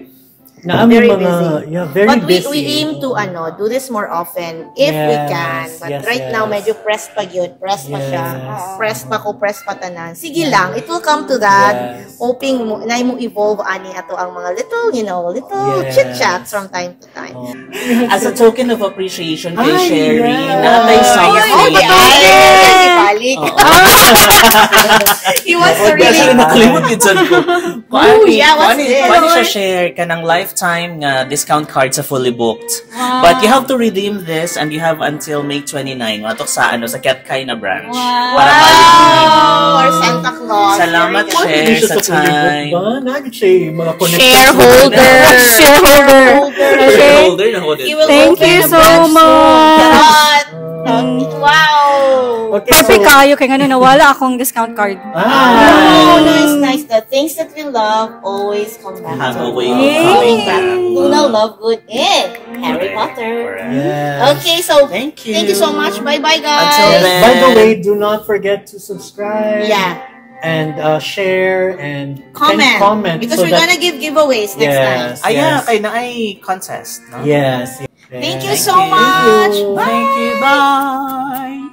naami Very mga busy. very But busy. we aim to do this more often if we Yes, can. But yes, right yes. now medyo pressed pa yun. Pressed pa siya. Yes. Pressed pa tanan. Sige lang, it will come to that. Yes. Hoping mo na mo evolve ani ato ang mga little Yes. chit-chats from time to time. As a token of appreciation kay Ay, Sherry, yeah. natay something. Balik. He wants to Kasi really nakalimot yun dyan ko. Ooh, yeah, what's this? Paano siya share ka ng lifetime nga discount card sa Fully Booked. But you have to redeem this and you have until May 29. Matok sa sa Ketkay na branch. Para Wow! Or Santa Claus. Salamat, Very Sher, sa time. Nagit siya mga connections. Shareholder. Okay. Holder na holder. He will Thank open you a so branch much. soon. Wow! Okay, Perfect kayo kay nga nawala akong discount card. Oh, nice. The things that we love always come back. Have a to way us. of coming back. Luna Lovegood in Harry Potter. Yes. Okay, so Thank you. Thank you so much. Bye-bye, guys. Until then. By the way, do not forget to subscribe. Yeah. And share and Comment. Because so we're gonna give giveaways next time. Yes. Ayan, kay na ay contest. No? Yes. Thank you Yes. so much. Thank you. Bye.